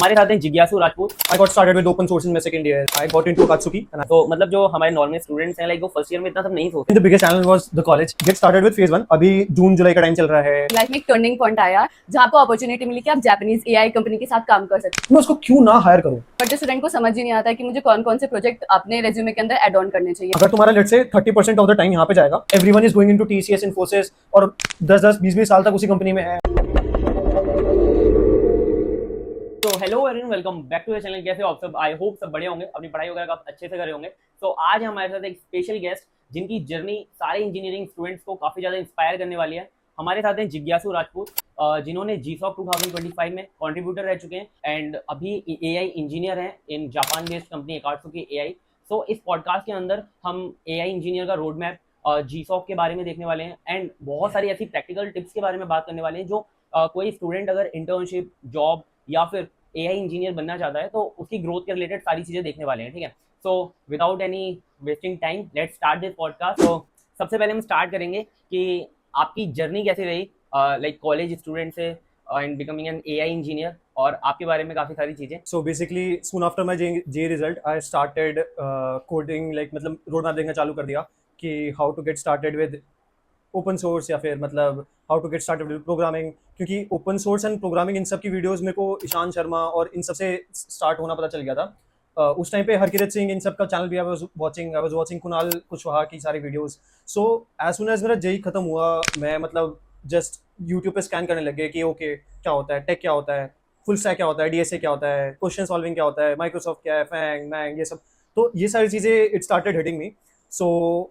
हमारे साथ हैं जिज्ञासु Rajput. I got started with open source in my second year. I got into Akatsuki. तो मतलब जो हमारे नॉर्मल स्टूडेंट्स हैं, लाइक वो फर्स्ट ईयर में इतना सब नहीं सोचते। The biggest challenge was the college. Get started with phase 1. अभी जून जुलाई का टाइम चल रहा है। लाइफ में एक टर्निंग पॉइंट आया जहाँ आपको अपॉर्चुनिटी मिली कि आप जापानीज एआई कंपनी के साथ काम कर सकते मैं उसको क्यों ना हायर करूं? हैं। बट स्टूडेंट को समझ ही नहीं आता कि मुझे कौन कौन से प्रोजेक्ट अपने रेज्यूमे के अंदर एड ऑन करने चाहिए। अगर तुम्हारा let's say 30% of the time यहाँ पे जाएगा, everyone is going into TCS Infosys और 10-10 20-20 साल तक उसी कंपनी में है। तो hello everyone, welcome back to the channel. कैसे हो आप सब? आई होप सब बढ़िया होंगे, अपनी पढ़ाई वगैरह आप अच्छे से कर रहे होंगे। तो आज हमारे साथ एक स्पेशल गेस्ट जिनकी जर्नी सारे इंजीनियरिंग स्टूडेंट्स को काफ़ी ज़्यादा इंस्पायर करने वाली है। हमारे साथ हैं जिज्ञासु राजपूत, जिन्होंने GSOC 2025 में कंट्रीब्यूटर रह चुके हैं एंड अभी AI इंजीनियर हैं in Japan based company अकात्सुकी AI। सो इस पॉडकास्ट के अंदर हम AI इंजीनियर का रोड मैप, GSOC के बारे में देखने वाले हैं एंड बहुत सारी ऐसी प्रैक्टिकल टिप्स के बारे में बात करने वाले हैं जो कोई स्टूडेंट अगर इंटर्नशिप, जॉब या फिर AI इंजीनियर बनना चाहता है तो उसकी ग्रोथ के रिलेटेड सारी चीज़ें देखने वाले हैं। ठीक है, so without any wasting time let's start this podcast. तो सबसे पहले हम स्टार्ट करेंगे कि आपकी जर्नी कैसी रही लाइक कॉलेज स्टूडेंट से and becoming an AI engineer, और आपके बारे में काफ़ी सारी चीज़ें। So basically soon after my J result I started coding, like मतलब रोड मैप देखना चालू कर दिया कि how to get started with open source या फिर मतलब how to get started with programming, क्योंकि ओपन सोर्स एंड प्रोग्रामिंग इन सब की वीडियोस मेरे को ईशान शर्मा और इन सब से स्टार्ट होना पता चल गया था। उस टाइम पे हरकिरत सिंह इन सब का चैनल भी I was watching Kunal Kushwaha की सारी videos. So as soon as मेरा जेई खत्म हुआ, मैं मतलब जस्ट यूट्यूब पे स्कैन करने लग गए कि ओके क्या होता है, टेक क्या होता है, फुल स्टैक क्या होता है, DSA क्या होता है, क्वेश्चन सॉल्विंग क्या होता है, माइक्रोसॉफ्ट क्या है, फैंग मैंग ये सब। तो ये सारी चीज़ें it started hitting me. So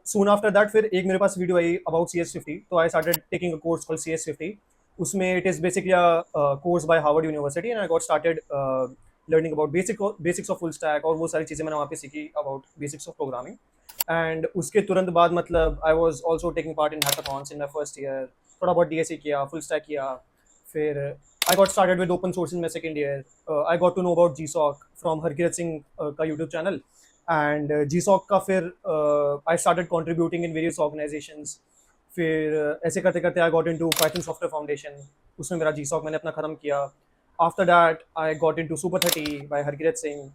soon after that फिर एक मेरे पास वीडियो आई about CS50, तो I started taking a course called CS50. उसमें it is basically a course by Harvard University and I got started learning about basics of full stack, और वो सारी चीज़ें मैंने वहाँ पे सीखी about basics of programming। and उसके तुरंत बाद मतलब I was also taking part in hackathons in my first year, थोड़ा बहुत DSA किया, full stack किया। फिर I got started with open source in my second year. I got to know about GSOC from Harkirat Singh का YouTube channel and GSOC का फिर I started contributing in various organizations। फिर ऐसे करते करते I got into Python Software Foundation, उसमें मेरा GSOC मैंने अपना ख़त्म किया। After that I got into Super 30 by Harkirat Singh.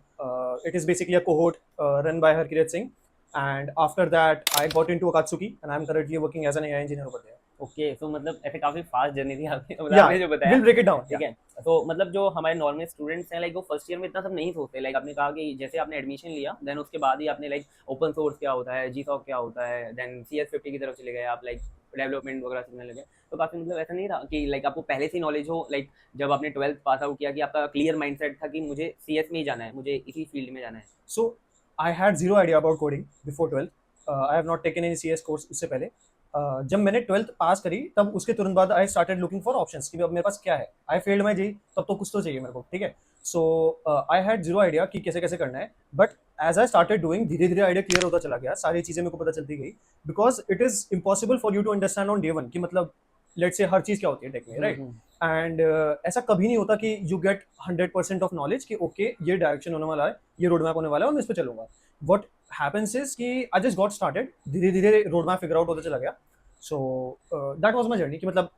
It is basically a cohort run by Harkirat Singh, and after that I got into Akatsuki and I am currently working as an AI engineer over there। Okay, तो मतलब ऐसे काफ़ी fast journey थी आपकी, मतलब Yeah, आपने जो बताया। we'll break it down। ठीक है, तो मतलब जो हमारे नॉर्मल स्टूडेंट्स हैं, लाइक वो फर्स्ट ईयर में इतना सब नहीं सोचते। लाइक आपने कहा कि जैसे आपने एडमिशन लिया देन उसके बाद ही आपने लाइक ओपन सोर्स क्या होता है, GSOC क्या होता है, देन CS50 की तरफ चले गए आप, लाइक डेवलपमेंट वगैरह सीखने लगे। तो काफ़ी मतलब ऐसा नहीं था कि लाइक आपको पहले से नॉलेज हो, लाइक जब आपने 12th पास आउट किया कि आपका क्लियर माइंडसेट था कि मुझे CS में ही जाना है, मुझे इसी फील्ड में जाना है। So I had zero idea about coding before 12th। I have not taken any CS course उससे पहले। जब मैंने 12th पास करी तब उसके तुरंत बाद I started looking for options कि अब मेरे पास क्या है। आई फेल्ड माई जेई, तब तो कुछ तो चाहिए मेरे को। ठीक है, so I had zero idea कि कैसे कैसे करना है, but as I started doing धीरे धीरे आइडिया क्लियर होता चला गया, सारी चीज़ें मेरे को पता चलती गई। Because it is impossible for you to understand on day one कि मतलब लेट्स से हर चीज़ क्या होती है टेक में, राइट। एंड ऐसा कभी नहीं होता कि यू गेट 100% ऑफ नॉलेज कि ओके ये डायरेक्शन होने वाला है, ये रोड मैप होने वाला है और मैं इस पर चलूंगा। वट हैपेंस इज कि आई जस्ट गॉट स्टार्टेड, धीरे धीरे रोड मैप फिगर आउट होता चला गया। सो दैट वाज माय जर्नी कि मतलब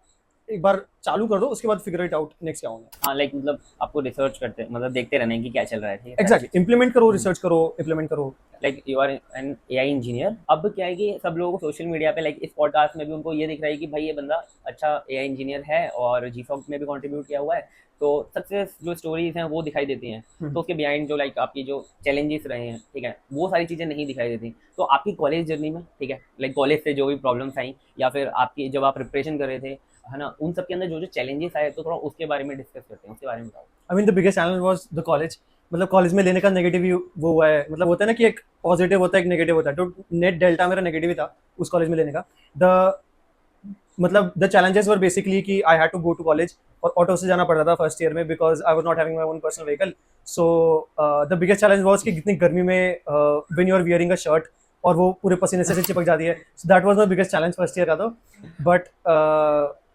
एक बार चालू कर दो उसके बाद फिगर इट आउट नेक्स्ट क्या होगा। हाँ, लाइक मतलब आपको रिसर्च करते मतलब देखते रहना है कि क्या चल रहा है। ठीक है, एग्जैक्टली, इम्प्लीमेंट करो, रिसर्च करो, इम्प्लीमेंट करो। Like you are an AI engineer. अब क्या है कि सब लोगों को सोशल मीडिया पे, लाइक इस पॉडकास्ट में भी उनको ये दिख रहा है कि भाई ये बंदा अच्छा AI इंजीनियर है और GSOC में भी कंट्रीब्यूट किया हुआ है, तो सक्सेस जो स्टोरीज हैं वो दिखाई देती हैं। तो उसके बिहाइंड जो लाइक आपकी जो चैलेंजेस रहे हैं, ठीक है, वो सारी चीज़ें नहीं दिखाई देती। तो आपकी कॉलेज जर्नी में, ठीक है, लाइक कॉलेज से जो भी प्रॉब्लम्स आई या फिर आपकी जब आप प्रिपरेशन कर रहे थे, है ना, उन सब के अंदर जो जो चैलेंजेस आए, तो थोड़ा उसके बारे में डिस्कस करते हैं, उसके बारे में बताओ। I mean the biggest challenge was the college. मतलब कॉलेज में लेने का नेगेटिव ही वो हुआ है, मतलब होता है ना कि एक पॉजिटिव होता है एक नेगेटिव होता है, तो नेट डेल्टा मेरा नेगेटिव ही था उस कॉलेज में लेने का। द मतलब द चैलेंजेस वर बेसिकली कि I had to go to college और ऑटो से जाना पड़ रहा था फर्स्ट ईयर में because I was not having my own personal vehicle. So the biggest challenge was कि कितनी गर्मी में when you are wearing a shirt और वो पूरे पसीने से चिपक जाती है। So that was my biggest challenge first year का। तो बट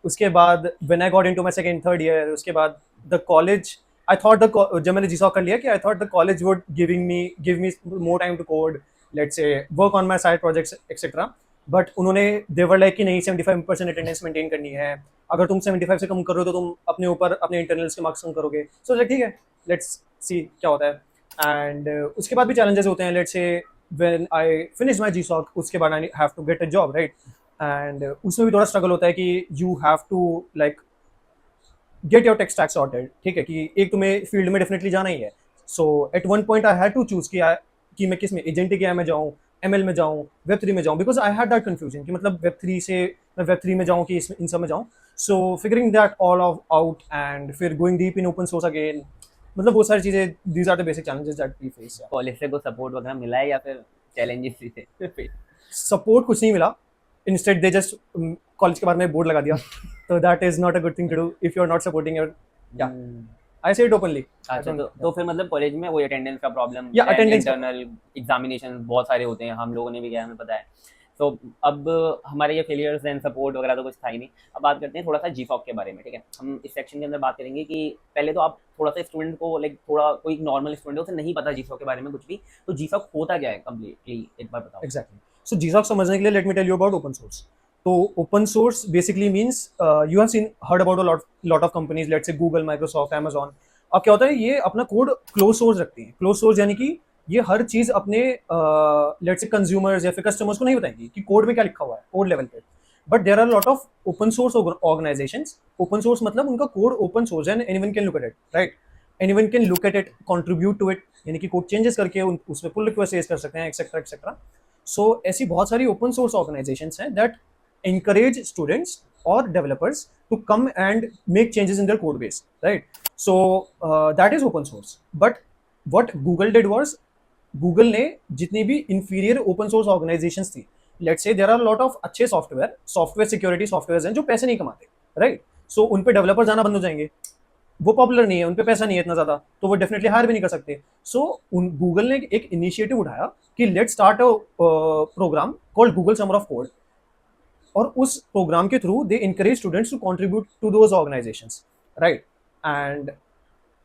उसके बाद when I got into my second third year, उसके बाद द कॉलेज आई थॉट जब मैंने GSOC कर लिया कि I thought the college would give me more time to code, let's say work on my side projects etcetera. But उन्होंने they were like कि नहीं 75% अटेंडेंस मेंटेन करनी है, अगर तुम 75 से कम कर रहे हो तो तुम अपने ऊपर अपने इंटरनल्स के मार्क्स कम करोगे। सो ठीक है, लेट्स सी क्या होता है। एंड उसके बाद भी चैलेंजेस होते हैं। Let's say when I finish my GSoC, उसके बाद I have to get a job, right. And उसमें भी थोड़ा स्ट्रगल होता है कि you have to like get your tech stack sorted, ठीक है, कि एक तुम्हें फील्ड में डेफिनेटली जाना ही है। So at one point I had to choose कि मैं किस में, एजेंटिक एआई में जाऊँ, एमएल में जाऊँ, वेब 3 में जाऊँ, because I had that confusion कि मतलब वेब 3 से मैं वेब 3 में जाऊँ कि इन सब में जाऊँ। So figuring that all of out and फिर going deep in open source again, मतलब वो सारी चीज़ें, these are the basic challenges that we face. College से को सपोर्ट वगैरह मिला है या फिर चैलेंजेस ही थे? सपोर्ट कुछ नहीं मिला, इंस्टेड दे जस्ट कॉलेज के बाद में बोर्ड लगा दिया। तो that is not a good thing to do if you are not supporting your, या आई से इट ओपनली। अच्छा, तो फिर मतलब कॉलेज में वो अटेंडेंस का प्रॉब्लम या अटेंडेंस, इंटरनल एग्जामिनेशन बहुत सारे होते हैं, हम लोगों ने भी किया, हमें पता है। तो अब हमारे ये फेलियर्स एंड सपोर्ट वगैरह तो कुछ था ही नहीं। अब बात करते हैं थोड़ा सा जीसॉक के बारे में, ठीक है। हम इस सेक्शन के अंदर बात करेंगे कि पहले तो आप थोड़ा सा स्टूडेंट को लाइक थोड़ा कोई नॉर्मल स्टूडेंट है उसे नहीं पता जीसॉक के बारे में कुछ भी, तो जीसॉक होता क्या है कंप्लीटली एक बार बताओ। एग्जैक्टली। सो जीसॉक समझने के लिए let me tell you about open source. तो open source basically means you have seen heard about a lot of companies, let's say Google, Microsoft, Amazon. अब क्या होता है, ये अपना कोड क्लोज सोर्स रखती है। क्लोज सोर्स यानी कि ये हर चीज अपने लेट्स से कंज्यूमर्स या फिर कस्टमर्स को नहीं बताएंगी कि कोड में क्या लिखा हुआ है कोड लेवल पे। But there are lot of open source organisations. Open source मतलब उनका कोड ओपन सोर्स है, anyone can look at it, right. Anyone can look at it, contribute to it, यानी कि कोड चेंजेस करके उसमें pull request raise कर सकते हैं, एक्सेट्रा एक्सेट्रा। सो ऐसी बहुत सारी ओपन सोर्स ऑर्गेनाइजेशंस हैं that encourage students or developers to come and make changes in their code base, right? So that is open source. But what Google did was, Google ने जितनी भी inferior open source organizations थी, let's say there are a lot of अच्छे software security softwares हैं जो पैसे नहीं कमाते, right? So उन पे डेवलपर्स आना बंद हो जाएंगे, वो पॉपुलर नहीं है, उन पे पैसा नहीं है इतना ज़्यादा, तो वो डेफिनेटली हायर भी नहीं कर सकते। सो उन गूगल ने एक इनिशिएटिव उठाया कि let's start a programme called Google Summer of Code, और उस प्रोग्राम के through they encourage students to contribute to those organisations, right. And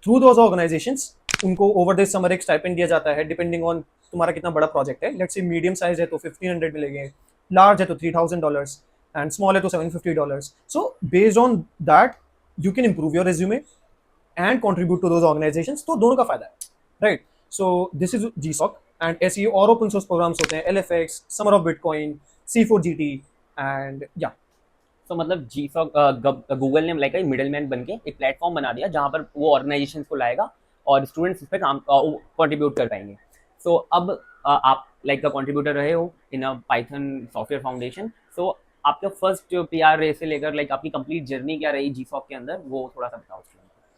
through those organisations उनको ओवर दिस समर एक स्टाइपेंड दिया जाता है, डिपेंडिंग ऑन तुम्हारा कितना बड़ा प्रोजेक्ट है। लेट्स से मीडियम साइज है तो 1500 मिलेंगे, लार्ज है तो $3000 एंड स्मॉल है तो $750। So based on that you can improve your resume and contribute to those organisations, तो दोनों का फायदा है, right. So this is GSoC. And ऐसे और ओपन सोर्स प्रोग्राम्स होते हैं, LFX, Summer of Bitcoin, C4GT and या। तो मतलब जीसॉक गूगल ने लाइक मिडलमैन बन के एक प्लेटफॉर्म बना दिया जहाँ पर वो ऑर्गेनाइजेशंस को लाएगा और स्टूडेंट्स इस पे काम कंट्रीब्यूट कर पाएंगे। सो अब आप लाइक कंट्रीब्यूटर रहे हो इन अ पाइथन सॉफ्टवेयर फाउंडेशन। सो आपका फर्स्ट PR रे से लेकर लाइक आपकी कंप्लीट जर्नी क्या रही जीसॉक के अंदर, वो थोड़ा सा बताओ।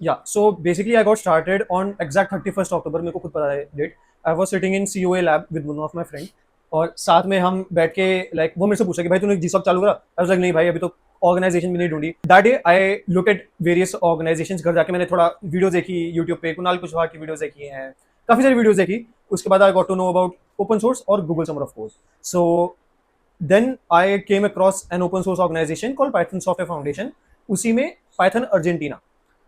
या so basically I got started on exact 31 October, मेरे को खुद पता है date. I was sitting in COA lab with one of my friend, और साथ में हम बैठ के लाइक वो मेरे से पूछा कि भाई तूने जीसॉक चालू करा? आई वाज लाइक नहीं भाई, अभी तो ऑर्गेनाइजेशन भी नहीं ढूंढी। That day I look at various organisations, घर जाके मैंने थोड़ा वीडियोस देखी यूट्यूब पे, कुणाल कुशवाहा की वीडियोस देखी हैं, काफ़ी सारी वीडियोस देखी। उसके बाद I got to know about open source और Google Summer of Code. So then I came across an open source organisation called Python Software Foundation. उसी में पाइथन अर्जेंटीना,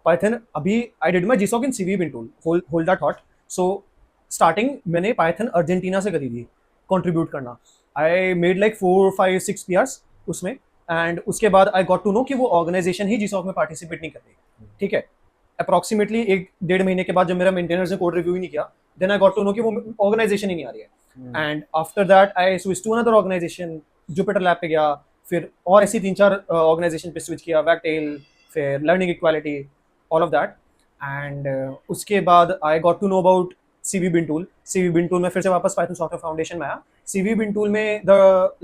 पाइथन अभी I did my GSoC in CV bintool, hold that thought. So starting मैंने Python Argentina से करी थी contribute करना। I made like 4, 5, 6 PRs उसमें, and उसके बाद आई गॉट टू नो कि वो ऑर्गेनाइजेशन ही जीसॉक में पार्टिसिपेट नहीं करती, ठीक है। अप्रॉक्सीमेटली 1-1.5 महीने के बाद जब मेरा मेंटेनर्स ने कोड रिव्यू ही नहीं किया, then I got to know कि वो ऑर्गेनाइजेशन ही नहीं आ रही है। And after that I switch to another organisation, Jupyter lab पे गया, फिर और ऐसी 3-4 ऑर्गेनाइजेशन पे स्विच किया, वैकटेल, फिर Learning Equality, all of that. And उसके बाद I got to know about CV bin tool. CV bin tool में फिर से वापस पाइथन सॉफ्टवेयर फाउंडेशन में आया। CV बिंटूल में the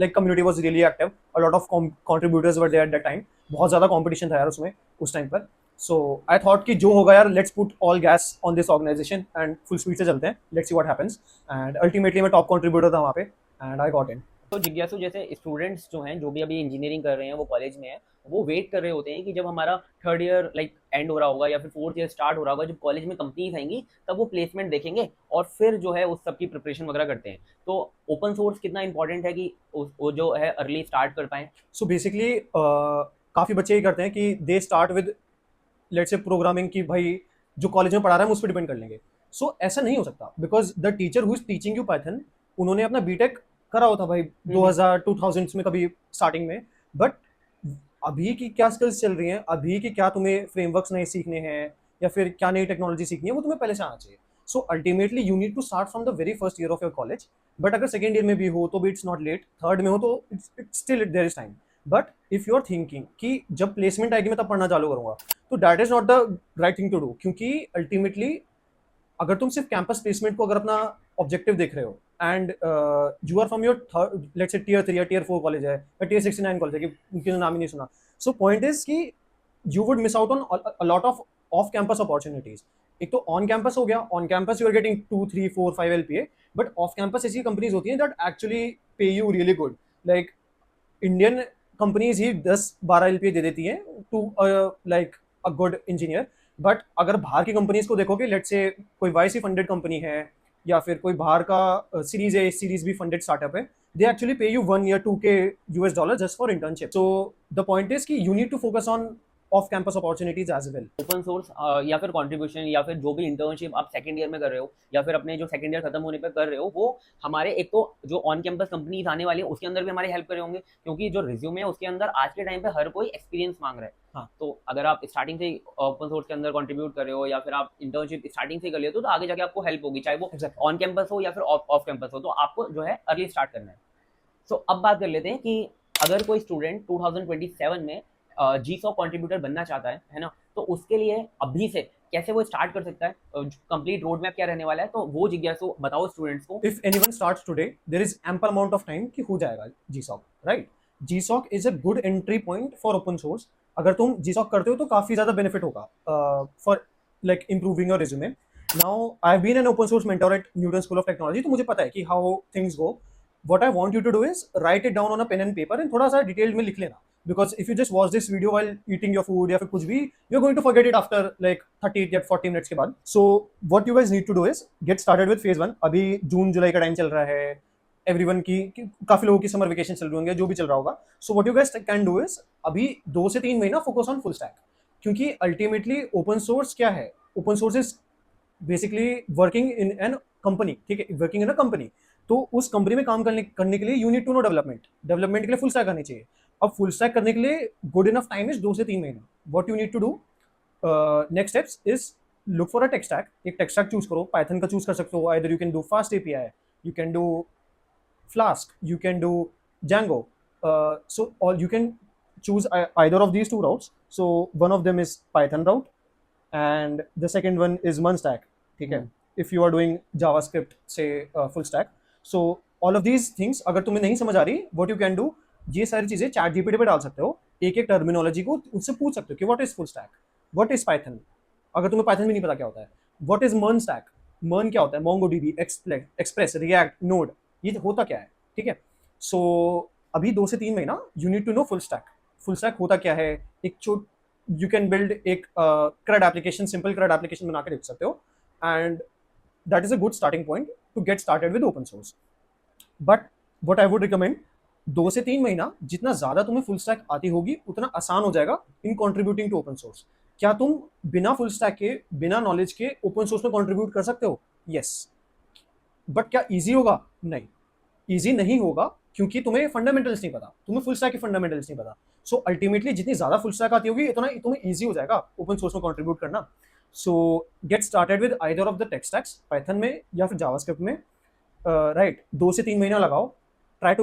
like community was really active, a lot of contributors were there at that time, बहुत ज़्यादा कंपटीशन था यार उसमें उस टाइम पर। सो आई थॉट कि जो होगा यार, let's put all gas on this organisation and full speed से चलते हैं, let's see what happens. And ultimately मैं टॉप कंट्रीब्यूटर था वहाँ पे, एंड आई गॉट इन। तो जिज्ञासु जैसे स्टूडेंट्स जो हैं, जो भी अभी इंजीनियरिंग कर रहे हैं, वो कॉलेज में है, वो वेट कर रहे होते हैं कि जब हमारा 3rd ईयर लाइक एंड हो रहा होगा या फिर 4th ईयर स्टार्ट हो रहा होगा, जब कॉलेज में कंपनीज आएंगी तब वो प्लेसमेंट देखेंगे और फिर जो है उस सब की प्रिपरेशन वगैरह करते हैं। तो ओपन सोर्स कितना इंपॉर्टेंट है कि वो जो है अर्ली स्टार्ट कर पाएँ? सो बेसिकली काफ़ी बच्चे ये करते हैं कि they start with let's say programming, की भाई जो कॉलेज में पढ़ा रहा है हम उस पर डिपेंड कर लेंगे। सो ऐसा नहीं हो सकता, because the teacher who is teaching you Python, उन्होंने अपना बीटेक करा होता भाई 2000 2000s में कभी स्टार्टिंग में, बट अभी की क्या स्किल्स चल रही हैं, अभी की क्या तुम्हें फ्रेमवर्क्स नए सीखने हैं या फिर क्या नई टेक्नोलॉजी सीखनी है, वो तुम्हें पहले से आना चाहिए. So ultimately you need to start from the very first year of your college. But अगर सेकेंड ईयर में भी हो तो भी इट्स नॉट लेट, थर्ड में हो तो it's still there is time. But if you are thinking कि जब प्लेसमेंट आएगी मैं तब पढ़ना चालू करूंगा, तो that is not the right thing to do. क्योंकि अल्टीमेटली अगर तुम सिर्फ कैंपस प्लेसमेंट को अगर अपना ऑब्जेक्टिव देख रहे हो and you are from your let's say tier 3 या टियर 4 कॉलेज है या टियर 69 कॉलेज है, कि उनके नाम ही नहीं सुना. सो पॉइंट इज कि you would miss out on a lot of campus opportunities. एक तो ऑन कैंपस हो गया, on campus you are getting 2 3 4 5 LPA, but off campus ऐसी कंपनीज होती हैं that actually pay you really good. Like Indian companies ही 10-12 LPA दे देती हैं to like a good engineer. But अगर बाहर की कंपनीज को देखोगे, लेट से कोई वाईसी फंडेड कंपनी है या फिर कोई बाहर का series A series B funded startup है, they actually pay you 1 year $2K US just for internship. So the point is कि you need to focus on off campus opportunities as well. Open source या फिर contribution या फिर जो भी internship आप second year में कर रहे हो या फिर अपने जो सेकंड ईयर खत्म होने पे कर रहे हो, वो हमारे एक तो जो ऑन कैंपस कंपनीज आने वाली है उसके अंदर भी हमारी हेल्प कर रहे होंगे, क्योंकि जो रिज्यूमे है उसके अंदर आज के टाइम पे हर कोई एक्सपीरियंस मांग रहा है. हाँ. तो अगर आप स्टार्टिंग से ओपन सोर्स के अंदर कंट्रीब्यूट कर रहे हो या फिर आप इंटर्नशिप स्टार्टिंग से कर लेते हो, तो आगे जाके आपको हेल्प होगी, चाहे वो Exactly. ऑन कैंपस हो या फिर ऑफ कैंपस हो. तो आपको जो है अर्ली स्टार्ट करना है. सो अब बात कर लेते हैं कि अगर कोई स्टूडेंट 2027 में GSOC कंट्रीब्यूटर बनना चाहता है ना, तो उसके लिए अभी से कैसे वो स्टार्ट कर सकता है, कंप्लीट रोड मैप क्या रहने वाला है, तो वो जिज्ञासु बताओ स्टूडेंट्स को. If anyone starts today, there is ample amount of time कि हो जाएगा GSOC, right? GSOC is a good entry point for open source. अगर तुम GSOC करते हो तो काफी ज्यादा बेनिफिट होगा for like improving your resume. Now I've been an open source mentor at Newton School of Technology, तो मुझे पता है कि how things go. What I want you to do is write it down on a pen and paper and थोड़ा सा detail में लिख लेना. Because if you just watch this video while eating your food या फिर कुछ भी, you're going to forget it after like 30 या 40 minutes के बाद. So what you guys need to do is get started with phase 1. अभी जून जुलाई का time चल रहा है, एवरीवन की काफी लोगों की समर वेकेशन चल रही होंगे, जो भी चल रहा होगा. सो what you guys can do is अभी 2 से 3 महीना फोकस ऑन फुल स्टैक. क्योंकि अल्टीमेटली ओपन सोर्स क्या है, open source is basically working in an company. ठीक है, वर्किंग इन अ कंपनी. तो उस कंपनी में काम करने के लिए you need to know development के लिए फुल स्टैक आनी चाहिए. अब फुल स्टैक करने के लिए गुड इनफ टाइम इज 2 से 3 महीना. What you need to do next steps is look for a tech stack. एक टेक स्टैक चूज करो. पाइथन का चूज कर सकते हो. Either you can do Fast API, you can do Flask, you can do Django. So all you can choose either of these 2 routes. So one of them is Python route and the second one is Munstack. Okay. If you are doing JavaScript, say full stack. So all of these things अगर तुम्हें नहीं समझ आ रही, what you can do, ये सारी चीजें chat GPT पे डाल सकते हो. एक एक टर्मिनोलॉजी को उससे पूछ सकते हो कि what is full stack, what is Python. अगर तुम्हें Python भी नहीं पता क्या होता है, what is Munstack, Mun क्या होता है, MongoDB, Express, React, Node, ये होता क्या है. ठीक है. सो अभी 2 से 3 महीना you need to know full stack. Full stack होता क्या है, एक यू कैन बिल्ड एक CRUD application, simple CRUD application बना के देख सकते हो, and that is a good starting point to get started with open source. But what I would recommend, 2 से 3 महीना जितना ज्यादा तुम्हें फुल स्टैक आती होगी उतना आसान हो जाएगा इन कॉन्ट्रीब्यूटिंग टू ओपन सोर्स. क्या तुम बिना फुल स्टैक के, बिना नॉलेज के ओपन सोर्स में कॉन्ट्रीब्यूट कर सकते हो? यस. बट क्या ईजी होगा? नहीं, ईजी नहीं होगा, क्योंकि तुम्हें फंडामेंटल्स नहीं पता, तुम्हें फुल स्टैक के फंडामेंटल्स नहीं पता. सो अल्टीमेटली जितनी ज्यादा फुल स्टैक आती होगी उतना तुम्हें ईजी हो जाएगा ओपन सोर्स में कंट्रीब्यूट करना. So get started with either of the tech stacks, Python में या फिर जावास्क्रिप्ट में. राइट, 2 से 3 महीना लगाओ. Try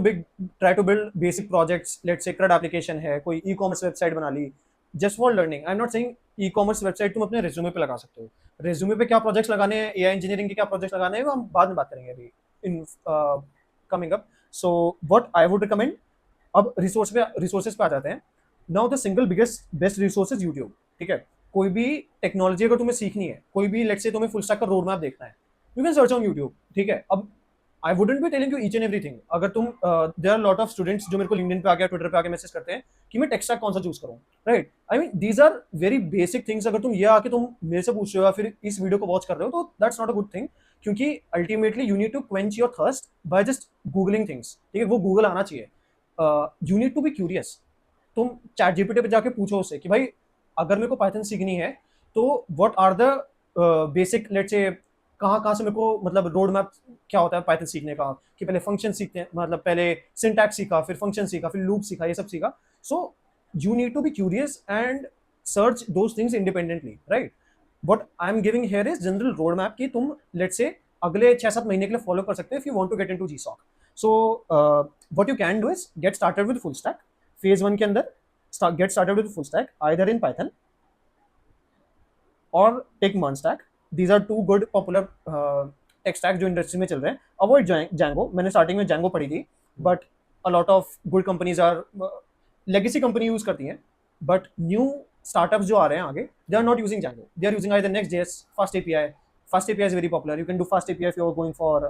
to build basic projects. Let's say CRUD application है, कोई ई-कॉमर्स वेबसाइट बना ली, just for learning. I am not saying ecommerce website तुम अपने रेज्यूमे पे लगा सकते हो. रेज्यूमे पे क्या प्रोजेक्ट्स लगाने हैं, AI इंजीनियरिंग के क्या प्रोजेक्ट्स लगाने हैं, वो हम बाद में बात करेंगे अभी in coming up. So what I would recommend, अब रिसोर्सेज पे आ जाते हैं. Now the single best resource is YouTube. ठीक है, कोई भी टेक्नोलॉजी अगर तुम्हें सीखनी है, कोई भी लेट्स से तुम्हें फुल स्टैक का रोड मैप देखना है, you can search on YouTube. ठीक है. अब I wouldn't be telling you each and everything. अगर तुम there are lot of students जो मेरे को लिंक्डइन पे आके, ट्विटर पे आके मैसेज करते हैं कि मैं टेक स्टैक कौन सा चूज करूं. Right, I mean these are very basic things. अगर तुम ये आके तुम मेरे से पूछ रहे हो या फिर इस वीडियो को वॉच कर रहे हो, तो that's not a good thing. क्योंकि ultimately you need to quench your thirst by just googling things. ठीक है, वो गूगल आना चाहिए. You need to be curious. तुम चैट GPT पे जाके पूछो उससे कि भाई अगर मेरे को पाइथन सीखनी है तो what are the basic let's say कहाँ कहाँ से मेरे को मतलब रोड मैप क्या होता है पाइथन सीखने का, कि पहले फंक्शन सीखते हैं, मतलब पहले सिंटैक्स सीखा, फिर फंक्शन सीखा, फिर लूप सीखा, ये सब सीखा. So you need to be curious and search those things independently, right. What I am giving here is general road map कि तुम लेट से अगले 6-7 महीने के लिए फॉलो कर सकते हो if you want to get into GSoC. So what you can do is get started with full stack. Phase 1 के अंदर get started with full stack either in Python और tech MERN stack. These are two good popular tech stack जो industry में चल रहे हैं. Avoid Django. मैंने starting में जैंगो पढ़ी थी, but a lot of good companies are legacy company use करती हैं, बट न्यू स्टार्टअप्स जो आ रहे हैं आगे, they are not using Django. They are using either Nextjs, Fast API. Fast API is very popular. You can do Fast API if you are going for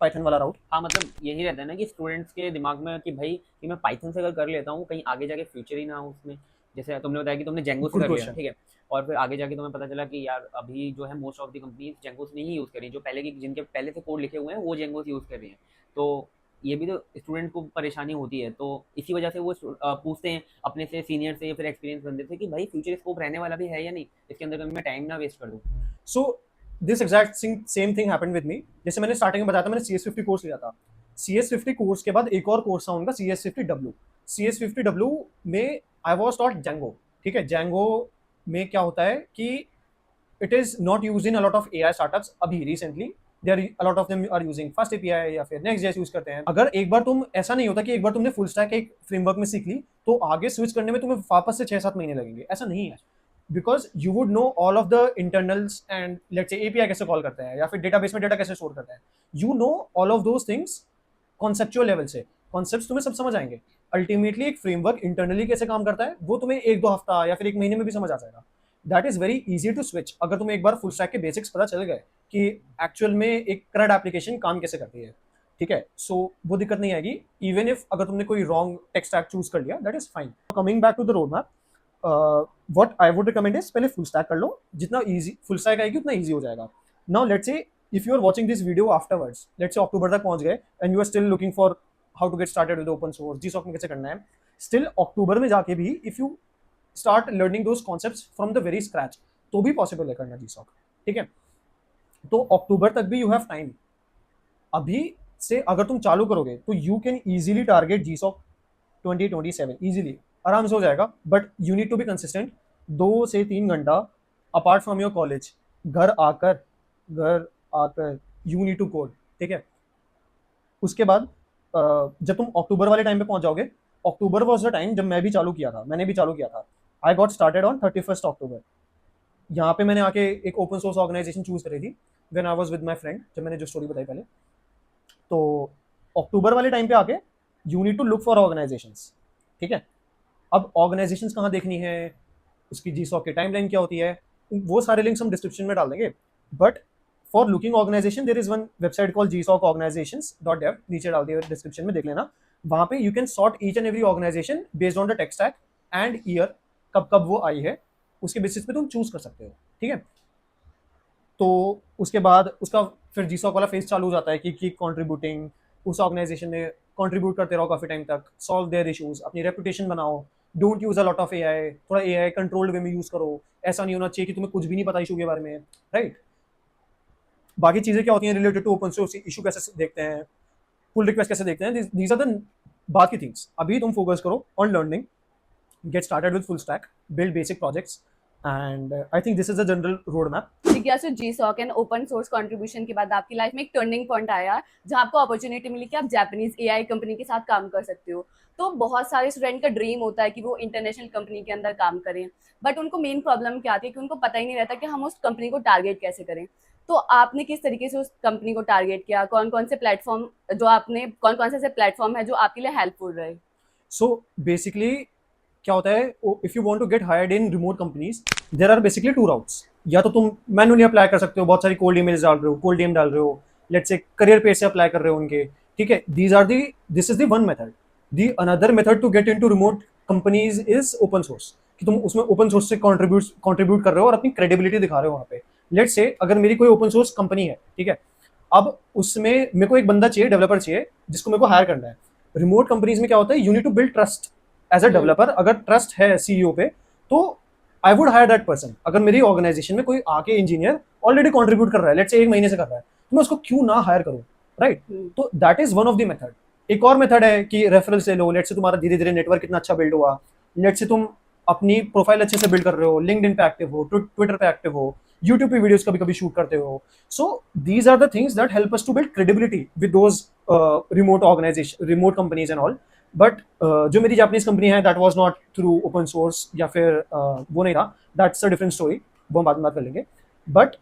Python वाला route. हाँ, मतलब यही रहता है ना कि स्टूडेंट्स के दिमाग में कि भाई कि मैं पाइथन से अगर कर लेता हूँ कहीं आगे जाके फ्यूचर ही ना हो उसमें. जैसे तुमने बताया कि तुमने जेंगो से Good कर लिया, question. ठीक है, और फिर आगे जाके तुम्हें पता चला कि यार अभी जो है मोस्ट ऑफ द कंपनीज जेंगोस नहीं यूज़ कर रही, जो पहले की जिनके पहले से कोड लिखे हुए हैं वो जेंगोस यूज़ कर रही हैं. तो ये भी तो स्टूडेंट को परेशानी होती है. तो इसी वजह से वो पूछते हैं अपने से सीनियर से या फिर एक्सपीरियंस बंदे से कि भाई फ्यूचर स्कोप रहने वाला भी है या नहीं, इसके अंदर मैं टाइम ना वेस्ट कर दूँ. So this exact same thing happened with me. जैसे मैंने स्टार्टिंग में बताया था, मैंने CS50 कोर्स लिया था. CS50 कोर्स के बाद एक और कोर्स था उनका CS50W. CS50W में आई वॉज टॉट जैंगो. ठीक है, जैंगो में क्या होता है कि it is not use in a lot of AI startups अभी recently. There a lot of them are using Fast API या फिर नेक्स्ट.js यूज करते हैं. अगर एक बार तुम, ऐसा नहीं होता कि एक बार तुमने फुल स्टैक एक फ्रेमवर्क में सीख ली तो आगे स्विच करने में तुम्हें वापस से 6-7 महीने लगेंगे. ऐसा नहीं है, because you would know all of the internals and let's say API कैसे कॉल करते हैं या फिर डेटाबेस में डेटा कैसे स्टोर करते हैं. You know all of those things conceptual level से. कॉन्सेप्ट्स तुम्हें सब समझ आएंगे. अल्टीमेटली एक फ्रेमवर्क इंटरनली कैसे काम करता है वो तुम्हें 1-2 हफ्ता या फिर 1 महीने में भी समझ आ जाएगा. That is very easy to switch अगर तुम्हें एक बार फुल स्टैक के बेसिक्स पता चल गए कि एक्चुअल में एक करंट एप्लीकेशन काम कैसे करती है. ठीक है, सो वो दिक्कत नहीं आएगी. इवन इफ अगर तुमने कोई रॉन्ग टेक स्टैक चूज कर लिया, that is fine. Coming back to the road map, what I would recommend is पहले फुल स्टैक कर लो. जितना इजी फुल स्टैक आएगी उतना इजी हो जाएगा. Now let's say if you are watching this video afterwards, let's say अक्टूबर तक पहुंच गए and you are still looking for how to get started with open source, GSOC में कैसे करना है, still अक्टूबर में जाके भी if you start learning those concepts from the very scratch तो भी possible है करना GSOC. ठीक है, तो अक्टूबर तक भी you have time. अभी से अगर तुम चालू करोगे तो you can easily target GSOC 2027 easily, आराम से हो जाएगा. But you need to be consistent. 2 से 3 घंटा apart from your college घर आकर यू नीड टू कोड. ठीक है, उसके बाद जब तुम अक्टूबर वाले टाइम पे पहुंच जाओगे, अक्टूबर वॉज द टाइम जब मैंने भी चालू किया था. आई गॉट स्टार्टेड ऑन 31 अक्टूबर. यहाँ पे मैंने आके एक ओपन सोर्स ऑर्गेनाइजेशन चूज करी थी when I was with my friend, जब मैंने जो स्टोरी बताई पहले. तो अक्टूबर वाले टाइम पे आके you need to look for organizations. ठीक है, अब ऑर्गेनाइजेशंस कहाँ देखनी है, उसकी GSOC की टाइमलाइन क्या होती है, वो सारे लिंक्स हम डिस्क्रिप्शन में डाल देंगे. But for looking organization there is one website called GSOCorganizations.dev, नीचे डाल दिया डिस्क्रिप्शन में, देख लेना. वहाँ पे you can sort each and every organization based on the tech stack and year, कब कब वो आई है, उसके बेसिस पे तुम चूज कर सकते हो. ठीक है, तो उसके बाद उसका फिर GSOC वाला फेज चालू हो जाता है कि कॉन्ट्रीब्यूटिंग, उस ऑर्गेनाइजेशन में कॉन्ट्रीब्यूट करते रहो काफ़ी टाइम तक, सॉल्व देयर इशूज, अपनी रेपुटेशन बनाओ. Don't use a lot of AI, थोड़ा AI कंट्रोल्ड वे में यूज करो. ऐसा नहीं होना चाहिए कि तुम्हें कुछ भी नहीं पता इशू के बारे में, राइट. बाकी चीज़ें क्या होती हैं related to open source, issue कैसे देखते हैं, पुल रिक्वेस्ट कैसे देखते हैं, दीज आर द बाकी थिंग्स. अभी तुम फोकस करो on learning, get started with full stack, build basic projects, and I think this is the general road map. जिज्ञासु, GSOC and open source contribution के बाद आपकी लाइफ में एक टर्निंग पॉइंट आया जहां आपको अपॉर्चुनिटी मिली कि आप जापानीज AI कंपनी के साथ काम कर सकते हो. तो बहुत सारे स्टूडेंट का ड्रीम होता है कि वो इंटरनेशनल कंपनी के अंदर काम करें, बट उनको मेन प्रॉब्लम क्या आती है कि उनको पता ही नहीं रहता कि हम उस कंपनी को टारगेट कैसे करें. तो आपने किस तरीके से उस कंपनी को टारगेट किया, कौन कौन से प्लेटफॉर्म है जो आपके लिए हेल्पफुल रहे? सो बेसिकली क्या होता है, if you want to get hired in remote companies, there are basically 2 routes. या तो तुम मैन्युअली अप्लाई कर सकते हो, बहुत सारी कोल्ड ईमेल्स डाल रहे हो, कोल्ड DM डाल रहे हो, लेट्स से करियर पेज से अप्लाई कर रहे हो उनके. ठीक है, this is the one method. The another method to get into remote companies is open source, कि तुम उसमें ओपन सोर्स से कंट्रीब्यूट कर रहे हो और अपनी क्रेडिबिलिटी दिखा रहे हो वहाँ पे. लेट्स से अगर मेरी कोई ओपन सोर्स कंपनी है, ठीक है, अब उसमें मेरे को एक बंदा चाहिए, डेवलपर चाहिए, जिसको मेरे को हायर करना है. रिमोट कंपनीज में क्या होता है, you need to build trust as a developer. अगर ट्रस्ट है CEO पे तो I would hire that person. अगर मेरी ऑर्गेनाइजेशन में कोई आके इंजीनियर ऑलरेडी कंट्रीब्यूट कर रहा है, लेट्स से 1 महीने से कर रहा है, तो मैं उसको क्यों ना हायर करूं, राइट? तो that is one of the method. एक और मेथड है कि रेफरल से लो। लेट्स से तुम्हारा धीरे धीरे नेटवर्क कितना अच्छा बिल्ड हुआ, लेट्स से तुम अपनी प्रोफाइल अच्छे से बिल्ड कर रहे हो, लिंक्डइन पे एक्टिव हो, ट्विटर पे एक्टिव हो, यूट्यूब पे वीडियोस कभी कभी शूट करते हो। So these are the things that help us to build credibility with those remote organization, remote companies and all. But जो मेरी जापानीज कंपनी है, that was not through open source या फिर वो नहीं था, दैट्स अ डिफरेंट स्टोरी, वो हम बाद में बात कर लेंगे। But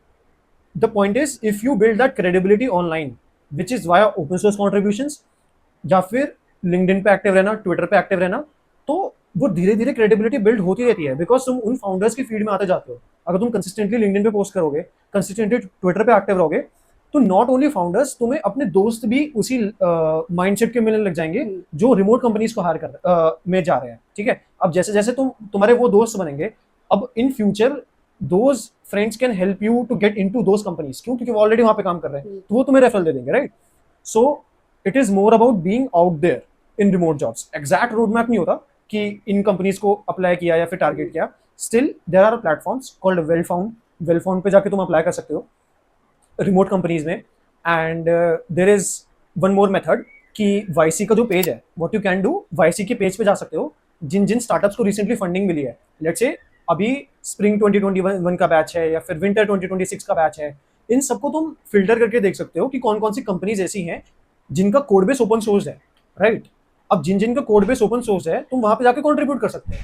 the point is, if you build that credibility online, which is via open source contributions या फिर लिंक्डइन पे एक्टिव रहना, ट्विटर पे एक्टिव रहना, तो वो धीरे धीरे क्रेडिबिलिटी बिल्ड होती रहती है, बिकॉज तुम उन फाउंडर्स की फीड में आते जाते हो। अगर तुम कंसिस्टेंटली लिंक्डइन पे पोस्ट करोगे, कंसिस्टेंटली ट्विटर पे एक्टिव रहोगे, तो नॉट ओनली फाउंडर्स, तुम्हें अपने दोस्त भी उसी माइंडसेट के मिलने लग जाएंगे जो रिमोट कंपनीज को हायर कर में जा रहे हैं, ठीक है? अब जैसे जैसे तुम्हारे वो दोस्त बनेंगे, अब in future those friends can help you to get into those companies। क्यों? क्योंकि वो ऑलरेडी वहां पे काम कर रहे हैं, तो वो तुम्हें रेफरल दे देंगे, right? So it is more about being out there in remote jobs. Exact road map नहीं होता कि इन कंपनीज को अप्लाई किया या फिर टारगेट किया। Still there are platforms called Wellfound पे जाके तुम अप्लाई कर सकते हो रिमोट कंपनीज में। And there is one more method कि वाईसी का जो पेज है, what you can do, YC के पेज पे जा सकते हो जिन जिन स्टार्टअप्स को रिसेंटली फंडिंग मिली है। लेट्स से अभी स्प्रिंग 2021 का बैच है या फिर विंटर 2026 का बैच है, इन सबको तुम फिल्टर करके देख सकते हो कि कौन कौन सी कंपनीज ऐसी हैं जिनका कोड बेस ओपन सोर्स है, राइट? अब जिन जिनका कोड बेस ओपन सोर्स है, तुम वहां पे जाके कंट्रीब्यूट कर सकते हो।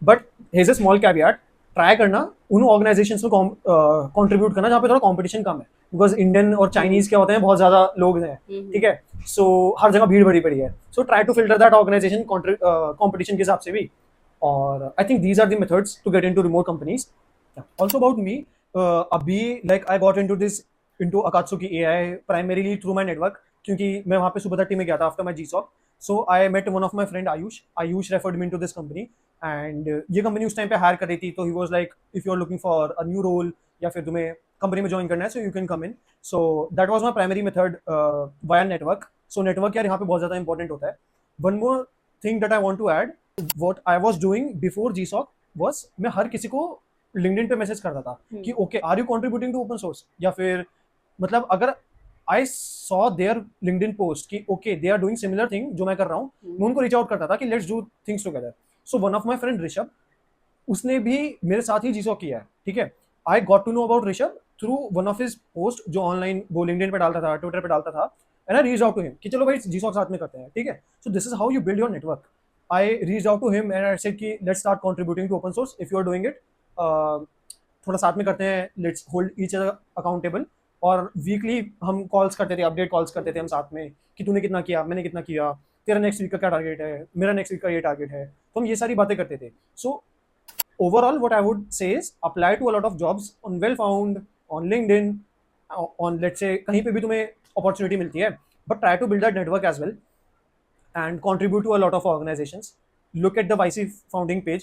But has a small caveat, try करना उन ऑर्गेनाइजेशंस में कंट्रीब्यूट करना जहाँ पे थोड़ा कंपटीशन कम है, बिकॉज इंडियन और चाइनीज क्या होते हैं, बहुत ज्यादा लोग हैं, ठीक है? सो हर जगह भीड़ भरी पड़ी है। So try to filter that organization competition के हिसाब से भी। और I think these are the methods to get into remote companies. Also about me, अभी like I got into Akatsuki AI primarily through my network, क्योंकि मैं वहाँ पे सुबह 30 में गया था after my GSOC. So I met one of my friend Ayush. Ayush referred me into this company, and ये कंपनी उस टाइम पे हायर कर रही थी, तो he was like, if you are looking for a new role या फिर तुम्हें कंपनी में ज्वाइन करना है, so you can come in. So that was my primary method via network. So network यार यहाँ पे बहुत ज़्यादा important होता है। One more thing that I want to add, what I was doing before GSOC was, मैं हर किसी को LinkedIn पे मैसेज करता था कि okay, are you contributing to open source, या फिर मतलब अगर I saw their LinkedIn post कि okay they are doing similar thing जो मैं कर रहा हूँ, मैं उनको रीच आउट करता था कि let's do things together. So one of my friend Rishabh, उसने भी मेरे साथ ही GSOC किया है, ठीक है? I got to know about Rishabh through one of his post जो ऑनलाइन वो LinkedIn पे डालता था, ट्विटर पे डालता था, and I reach out to him कि चलो भाई GSOC साथ में करते हैं, ठीक है? सो this is how you build your network. I reached out to him and I said कि let's start contributing to open source if you are doing it. थोड़ा साथ में करते हैं, let's hold each other accountable। और weekly हम calls करते थे, अपडेट कॉल्स करते थे हम साथ में कि तूने कितना किया, मैंने कितना किया, तेरा नेक्स्ट वीक का क्या टारगेट है, मेरा नेक्स्ट वीक का ये टारगेट है, तो हम ये सारी बातें करते थे। So overall what I would say is apply to a lot of jobs on Wellfound, on LinkedIn, on let's say कहीं पे भी तुम्हें अपॉर्चुनिटी मिलती है, but try to build that network as well and contribute to a lot of organizations. Look at the YC founding page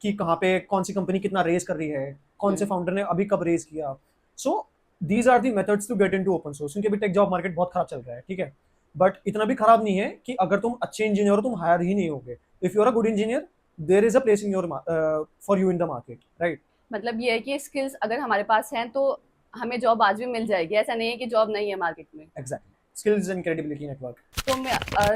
कि कहाँ पे कौन सी कंपनी कितना रेज कर रही है, कौन से फाउंडर ने अभी कब रेज किया। So these are the methods to get into open source. क्योंकि अभी टेक जॉब मार्केट बहुत खराब चल रहा है, ठीक है? बट इतना भी खराब नहीं है कि अगर तुम अच्छे इंजीनियर हो तुम हायर ही नहीं होगे। If you are a good engineer, there is a place in your for you in the market, right? मतलब ये है कि स्किल्स अगर हमारे पास हैं तो हमें जॉब आज भी मिल जाएगी, ऐसा नहीं है कि जॉब नहीं है मार्केट में। Exactly, skills and credibility network. तो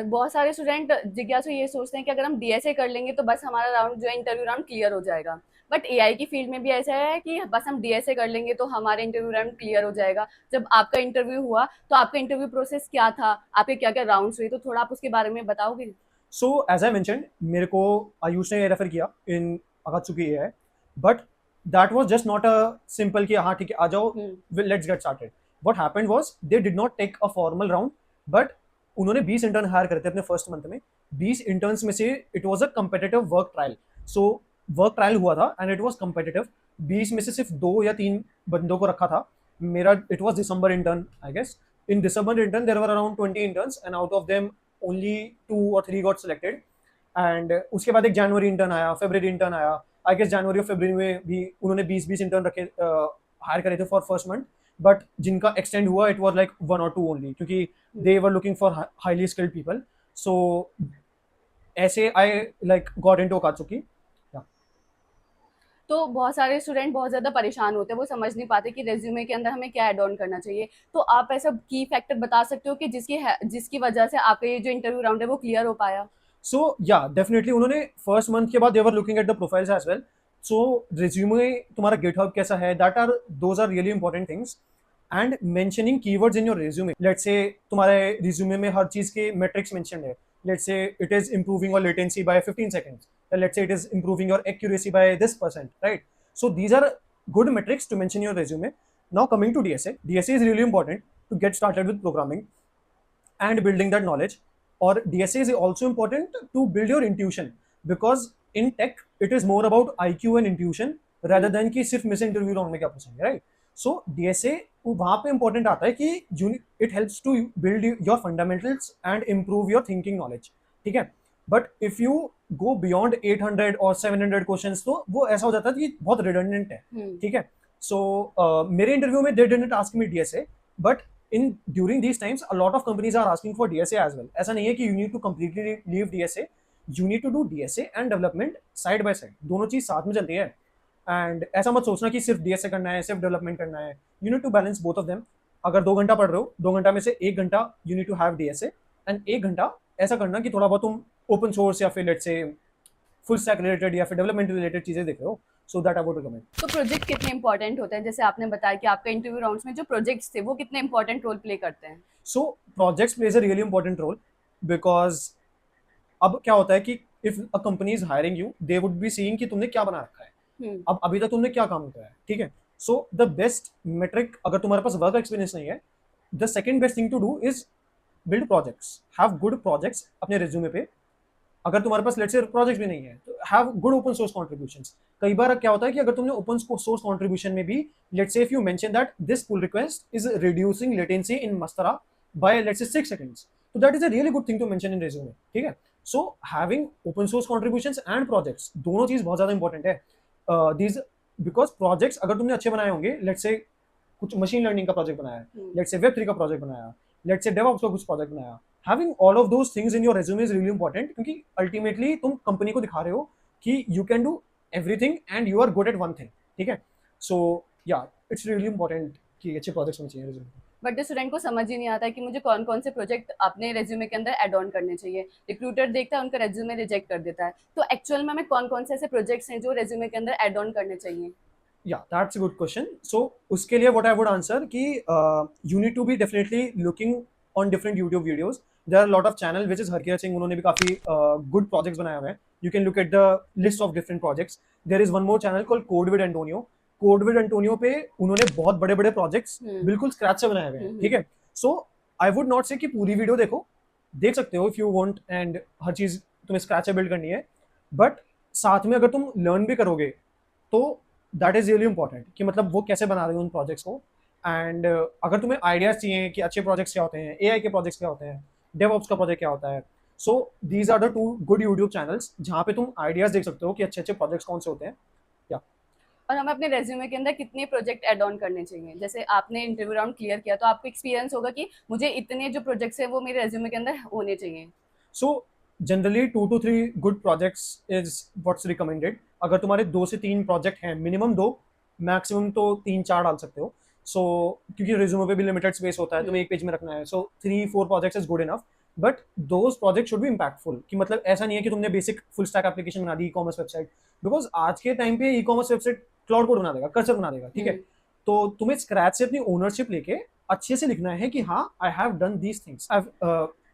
बहुत सारे स्टूडेंट जिज्ञासु ये सोचते हैं कि अगर हम DSA कर लेंगे तो बस हमारा राउंड जो है इंटरव्यू राउंड क्लियर हो जाएगा। बट AI की फील्ड में भी ऐसा है कि बस हम DSA कर लेंगे तो हमारे इंटरव्यू राउंड क्लियर हो जाएगा। जब आपका इंटरव्यू हुआ तो आपका इंटरव्यू प्रोसेस क्या था, आपके क्या क्या राउंड्स हुए, तो थोड़ा आप उसके बारे में बताओगे? सो एज आई मेंशन्ड, मेरे को आयुष ने रेफर किया in Akatsuki AI, but that was just not a simple कि हाँ ठीक है आ जाओ, let's get started. What happened was they did not take a formal round, but उन्होंने 20 इंटर्न हायर करे थे अपने फर्स्ट मंथ में। 20 इंटर्न्स में से it was a competitive work trial. So work trial हुआ था एंड इट वाज कम्पिटिटिव। 20 में से सिर्फ 2 या 3 बंदों को रखा था। मेरा it was December intern, I guess. In December intern there were around 20 interns and out of them only 2 or 3 got selected. And उसके बाद एक जनवरी इंटर्न आया, फरवरी इंटर्न आया। आई गेस जनवरी और फरवरी में भी उन्होंने 20 इंटर्न रखे हायर करे थे फॉर फर्स्ट मंथ, बट जिनका एक्सटेंड हुआ it was like 1 or 2 only, क्योंकि they were looking for highly skilled people. So ऐसे I like got into Akatsuki. तो बहुत सारे स्टूडेंट बहुत ज़्यादा परेशान होते हैं, वो समझ नहीं पाते कि रेज्यूमे के अंदर हमें क्या ऐड ऑन करना चाहिए। तो आप ऐसा की फैक्टर बता सकते हो कि जिसकी वजह से आपका ये जो इंटरव्यू राउंड है वो क्लियर हो पाया? सो या डेफिनेटली उन्होंने फर्स्ट मंथ के बाद they were looking at the profiles as well. So resume तुम्हारा गिटहब कैसा है, that are those are really important things. And mentioning keywords in your resume. Let's say तुम्हारे रिज्यूमे में हर चीज के मेट्रिक्स मेंशन्ड है. Let's say it is improving your latency by 15 seconds. Let's say it is improving your accuracy by this percent, right? So these are good metrics to mention in your resume. Now coming to DSA, DSA is really important to get started with programming and building that knowledge. Or DSA is also important to build your intuition, because in tech it is more about IQ and intuition rather than कि सिर्फ miss interview round में क्या पूछेंगे, right? सो DSA वहाँ पे important आता है कि it helps to build your fundamentals and improve your thinking knowledge, ठीक है? But if you go beyond 800 और 700 क्वेश्चंस तो वो ऐसा हो जाता है कि बहुत रिडंडेंट है, ठीक है? सो मेरे इंटरव्यू में they didn't ask me DSA, but in during these times a lot of companies are asking for DSA as well. ऐसा नहीं है कि you need to completely leave DSA, you need to do DSA and development side by side. दोनों चीज साथ में चलती है. एंड ऐसा मत सोचना कि सिर्फ DSA करना है, सिर्फ डेवलपमेंट करना है. You need to balance both of them. अगर 2 घंटा पढ़ रहे हो, 2 घंटा में से 1 घंटा you need to have DSA and 1 घंटा ऐसा करना कि थोड़ा बहुत तुम ओपन सोर्स या फिर let's say full stack related या फिर डेवलपमेंट रिलेटेड चीजें देख रहे हो. So that I would recommend. तो प्रोजेक्ट कितने इंपॉर्टेंट होते हैं? जैसे आपने बताया कि आपका इंटरव्यू राउंड्स में जो प्रोजेक्ट्स थे वो कितने इंपॉर्टेंट रोल प्ले करते हैं? So projects plays a really important role, because अब क्या होता है कि if a company is hiring you, they would be seeing कि तुमने क्या बना रखा है, अब अभी तक तुमने क्या काम किया है, ठीक है? सो द बेस्ट मेट्रिक, अगर तुम्हारे पास वर्क एक्सपीरियंस नहीं है, the second best thing to do is build projects. Have good projects अपने रिज्यूमे पे. अगर तुम्हारे पास लेट्स से प्रोजेक्ट भी नहीं है तो have good open source contributions. कई बार क्या होता है कि अगर तुमने ओपन सोर्स कंट्रीब्यूशन में भी let's say if you mention that this pull request is reducing latency in Mastra by let's say 6 seconds, तो that is a really good thing to mention in resume, ठीक है? So having open source contributions and projects, दोनों चीज बहुत ज्यादा important है. These because projects अगर तुमने अच्छे बनाए होंगे, लेट्स से कुछ मशीन लर्निंग का प्रोजेक्ट बनाया, लेट्स से वेब3 का प्रोजेक्ट बनाया, लेट्स से डेवऑप्स का कुछ प्रोजेक्ट बनाया, having all of those things in your resume is really important, क्योंकि ultimately तुम कंपनी को दिखा रहे हो कि you can do everything and you are good at one thing, ठीक है? So yeah, it's really important कि अच्छे प्रोजेक्ट्स होने चाहिए रिज्यूमे. बट स्टूडेंट को समझ ही नहीं आता है कि मुझे कौन कौन से प्रोजेक्ट अपने रेज्यूमे के अंदर ऐड ऑन करने चाहिए. रिक्रूटर देखता है, उनका रेज्यूमे रिजेक्ट कर देता है. तो एक्चुअल में हमें कौन कौन से ऐसे प्रोजेक्ट्स हैं जो रेज्यूमे के अंदर ऐड ऑन करने चाहिए? Yeah, that's a good question. So उसके लिए what I would answer कि you need to be definitely looking on different YouTube videos. There are a lot of channel which is हरकिया Singh, उन्होंने भी काफी good projects बनाए हुए हैं. You can look at the list of different projects. There is one more channel called Code with Antonio. Code with Antonio पे उन्होंने बहुत बड़े बड़े projects बिल्कुल scratch से बनाए हुए हैं, ठीक है? So I would not say कि पूरी वीडियो देखो, देख सकते हो if you want, and हर चीज तुम्हें scratch से build करनी है, but साथ में अगर तुम learn भी करोगे तो दैट इज रियली इंपॉर्टेंट कि मतलब वो कैसे बना रहे हो उन प्रोजेक्ट्स को. एंड अगर तुम्हें आइडियाज चाहिए कि अच्छे प्रोजेक्ट्स क्या होते हैं, AI के प्रोजेक्ट्स क्या होते हैं, डेवऑप्स का प्रोजेक्ट क्या होता है, so these are the 2 good YouTube channels जहाँ पे तुम आइडियाज देख सकते हो कि अच्छे अच्छे प्रोजेक्ट्स कौन से होते हैं. और हमें अपने रेज्यूमे के अंदर कितने प्रोजेक्ट ऐड ऑन करने चाहिए? जैसे आपने इंटरव्यू राउंड क्लियर किया तो आपको एक्सपीरियंस होगा कि मुझे इतने जो प्रोजेक्ट्स हैं वो मेरे रेज्यूमे के अंदर होने चाहिए. So generally 2 to 3 good projects is what's recommended. अगर तुम्हारे 2 से 3 प्रोजेक्ट हैं, मिनिमम 2, मैक्सिमम तो 3-4 डाल सकते हो. सो क्योंकि रिज्यूमे पे भी लिमिटेड स्पेस होता है, तुम्हें एक पेज में रखना है. सो 3-4 projects is good enough, but those project should be impactful. कि मतलब ऐसा नहीं है कि तुमने बेसिक फुल स्टैक एप्लीकेशन बना दी, ई कॉमर्स वेबसाइट, बिकॉज आज के टाइम पे e commerce website cloud code बना देगा, कर्सर बना देगा, ठीक है? तो तुम्हें स्क्रैच से अपनी ओनरशिप लेके अच्छे से लिखना है कि हाँ I have done these things.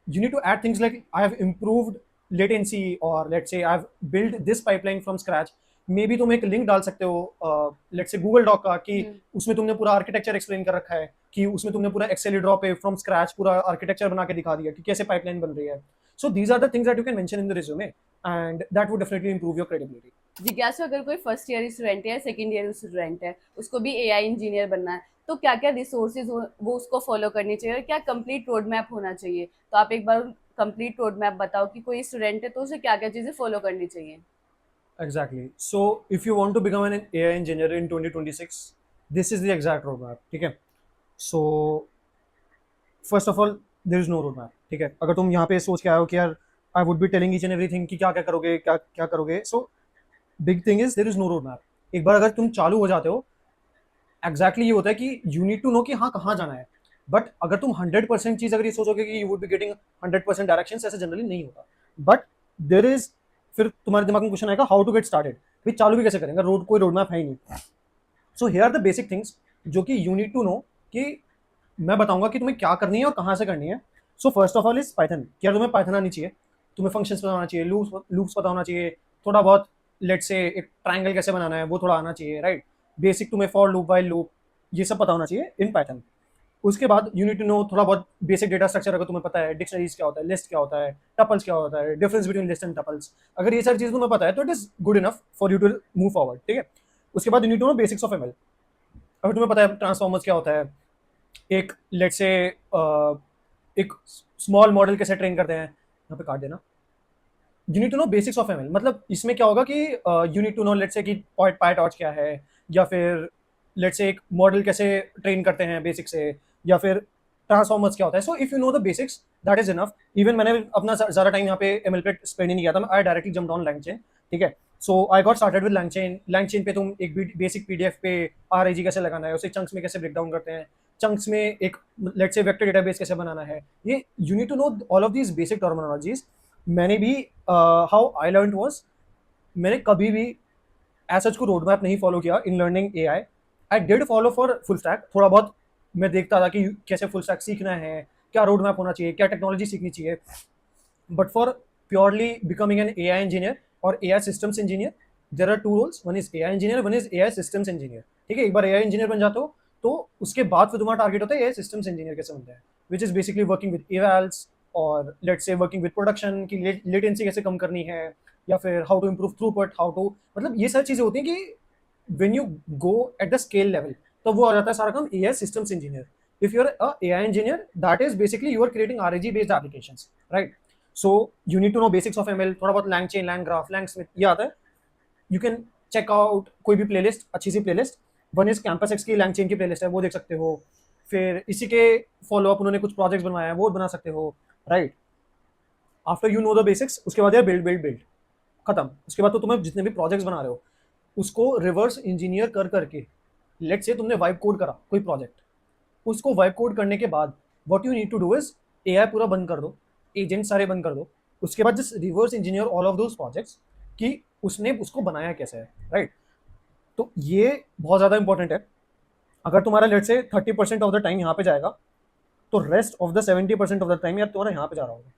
You need to add things like I have improved latency, or let's say I've built this pipeline from scratch. May be तुम एक लिंक डाल सकते हो लेट्स से गूगल डॉक का कि उसमें तुमने पूरा आर्किटेक्चर एक्सप्लेन कर रखा है, कि उसमें तुमने पूरा एक्सेल ड्रॉ पे फ्रॉम स्क्रैच पूरा आर्किटेक्चर बना के दिखा दिया कि कैसे पाइपलाइन बन रही है. So these are the things that you can mention in the resume and that would definitely improve your credibility. जिज्ञासु, अगर कोई फर्स्ट ईयर स्टूडेंट है या सेकंड ईयर स्टूडेंट है, उसको भी AI इंजीनियर बनना है, तो क्या क्या रिसोर्सेज वो उसको फॉलो करनी चाहिए और क्या कंप्लीट रोड मैप होना चाहिए? तो आप एक बार कंप्लीट रोड मैप बताओ कि कोई स्टूडेंट है तो उसे क्या क्या चीज़ें फॉलो करनी चाहिए. Exactly. So if you want to become an AI engineer in 2026, this is the exact roadmap, ठीक है? So first of all, there is no roadmap, ठीक है? अगर तुम यहाँ पे सोच के आए हो कि यार I would be telling each and everything कि क्या क्या करोगे, क्या क्या करोगे, so big thing is there is no roadmap. एक बार अगर तुम चालू हो जाते हो, एग्जैक्टली ये होता है कि यू नीड टू नो कि हाँ कहाँ जाना है। बट अगर तुम 100% चीज़ अगर ये सोचोगे कि you would be getting 100% direction, ऐसे जनरली नहीं होता। बट देर इज, फिर तुम्हारे दिमाग में क्वेश्चन आएगा हाउ टू गेट स्टार्टेड, भाई चालू भी कैसे करेंगे, कोई रोड मैप है ही नहीं। So here are the basic things जो कि यू नीड टू नो, कि मैं बताऊंगा कि तुम्हें क्या करनी है और कहाँ से करनी है। So first of all is Python. क्या तुम्हें पाइथन आनी चाहिए, तुम्हें फंक्शंस पता होना चाहिए, लूप्स पता होना चाहिए, थोड़ा बहुत लेट से एक ट्रायंगल कैसे बनाना है वो थोड़ा आना चाहिए, राइट। बेसिक तुम्हें फॉर लूप, वाइल लूप, ये सब पता होना चाहिए इन पाइथन। उसके बाद यू नीड टू नो थोड़ा बहुत बेसिक डेटा स्ट्रक्चर, अगर तुम्हें पता है डिक्शनरीज क्या होता है, लिस्ट क्या होता है, टपल्स क्या होता है, difference between list and tuples, अगर ये सारी चीज़ तुम्हें पता है तो it is good enough for you to move forward, ठीक है। उसके बाद you need to know basics of ML. अगर तुम्हें पता है ट्रांसफॉर्मर्स क्या होता है, एक लेट से एक स्मॉल मॉडल कैसे ट्रेन करते हैं, यहाँ पे काट देना। You need to know basics of ML, मतलब इसमें क्या होगा कि you need to know let's say कि पाई टॉर्च क्या है, या फिर लेट से एक मॉडल कैसे ट्रेन करते हैं बेसिक से, या फिर ट्रांसफॉर्मर्स क्या होता है। So if you know the basics that is enough. Even मैंने अपना ज़्यादा टाइम यहाँ पे एमएल पे स्पेंड ही नहीं किया था, I directly jump on LangChain, ठीक है। So I got started with LangChain. LangChain पे तुम एक बेसिक पीडीएफ पे आरआईजी कैसे लगाना है, उसे चंक्स में कैसे ब्रेक डाउन करते हैं, चंक्स में एक लेट से वेक्टर डेटाबेस कैसे बनाना है, ये you need to know all of these basic terminologies. मैंने भी हाउ आई लर्न वॉज, मैंने कभी भी एज सच को रोड मैप नहीं फॉलो किया in learning A I did follow for full stack, थोड़ा बहुत मैं देखता था कि कैसे फुल स्टैक सीखना है, क्या रोड मैप होना चाहिए, क्या टेक्नोलॉजी सीखनी चाहिए। But for purely becoming an A I engineer और A I systems engineer, there are two roles, one is A I engineer, one is A I systems engineer, ठीक है। एक बार ए आई इंजीनियर बन जाते हो तो उसके बाद फिर तुम्हारा टारगेट होता है ए आई सिस्टम्स इंजीनियर कैसे बनता है, which is basically working with evals, और let's say working with production की लेटेंसी कैसे कम करनी है, या फिर how to improve throughput, how to, मतलब ये सारी चीज़ें होती हैं कि when you go at the scale level तो वो आ जाता है सारा काम A I systems engineer. If you are a A I engineer that is basically you are creating R I ji based applications, right. So you need to know basics of ML, थोड़ा बहुत LangChain, LangGraph, LangSmith, ये आता है। You can check out कोई भी playlist, अच्छी सी playlist, one is campus X की लैंग चेन की प्लेलिस्ट है, वो देख सकते हो। फिर इसी के फॉलो अप उन्होंने कुछ प्रोजेक्ट्स बनवाया है, वो बना सकते हो, right. After you know the basics, उसके बाद यार बिल्ड बिल्ड बिल्ड खत्म। उसके बाद तो तुम्हें जितने भी प्रोजेक्ट्स बना रहे हो उसको रिवर्स इंजीनियर कर करके, लेट से तुमने वाइब कोड करा कोई प्रोजेक्ट, उसको वाइब कोड करने के बाद what you need to do is AI पूरा बंद कर दो, एजेंट सारे बंद कर दो। उसके बाद just reverse engineer all of those projects कि उसने उसको बनाया कैसे है, राइट। तो ये बहुत ज़्यादा इंपॉर्टेंट है। अगर तुम्हारा लेट से 30% ऑफ द टाइम यहाँ पे जाएगा तो rest of the 70% of the time यार तुम्हारा यहाँ पे जा रहा होगा।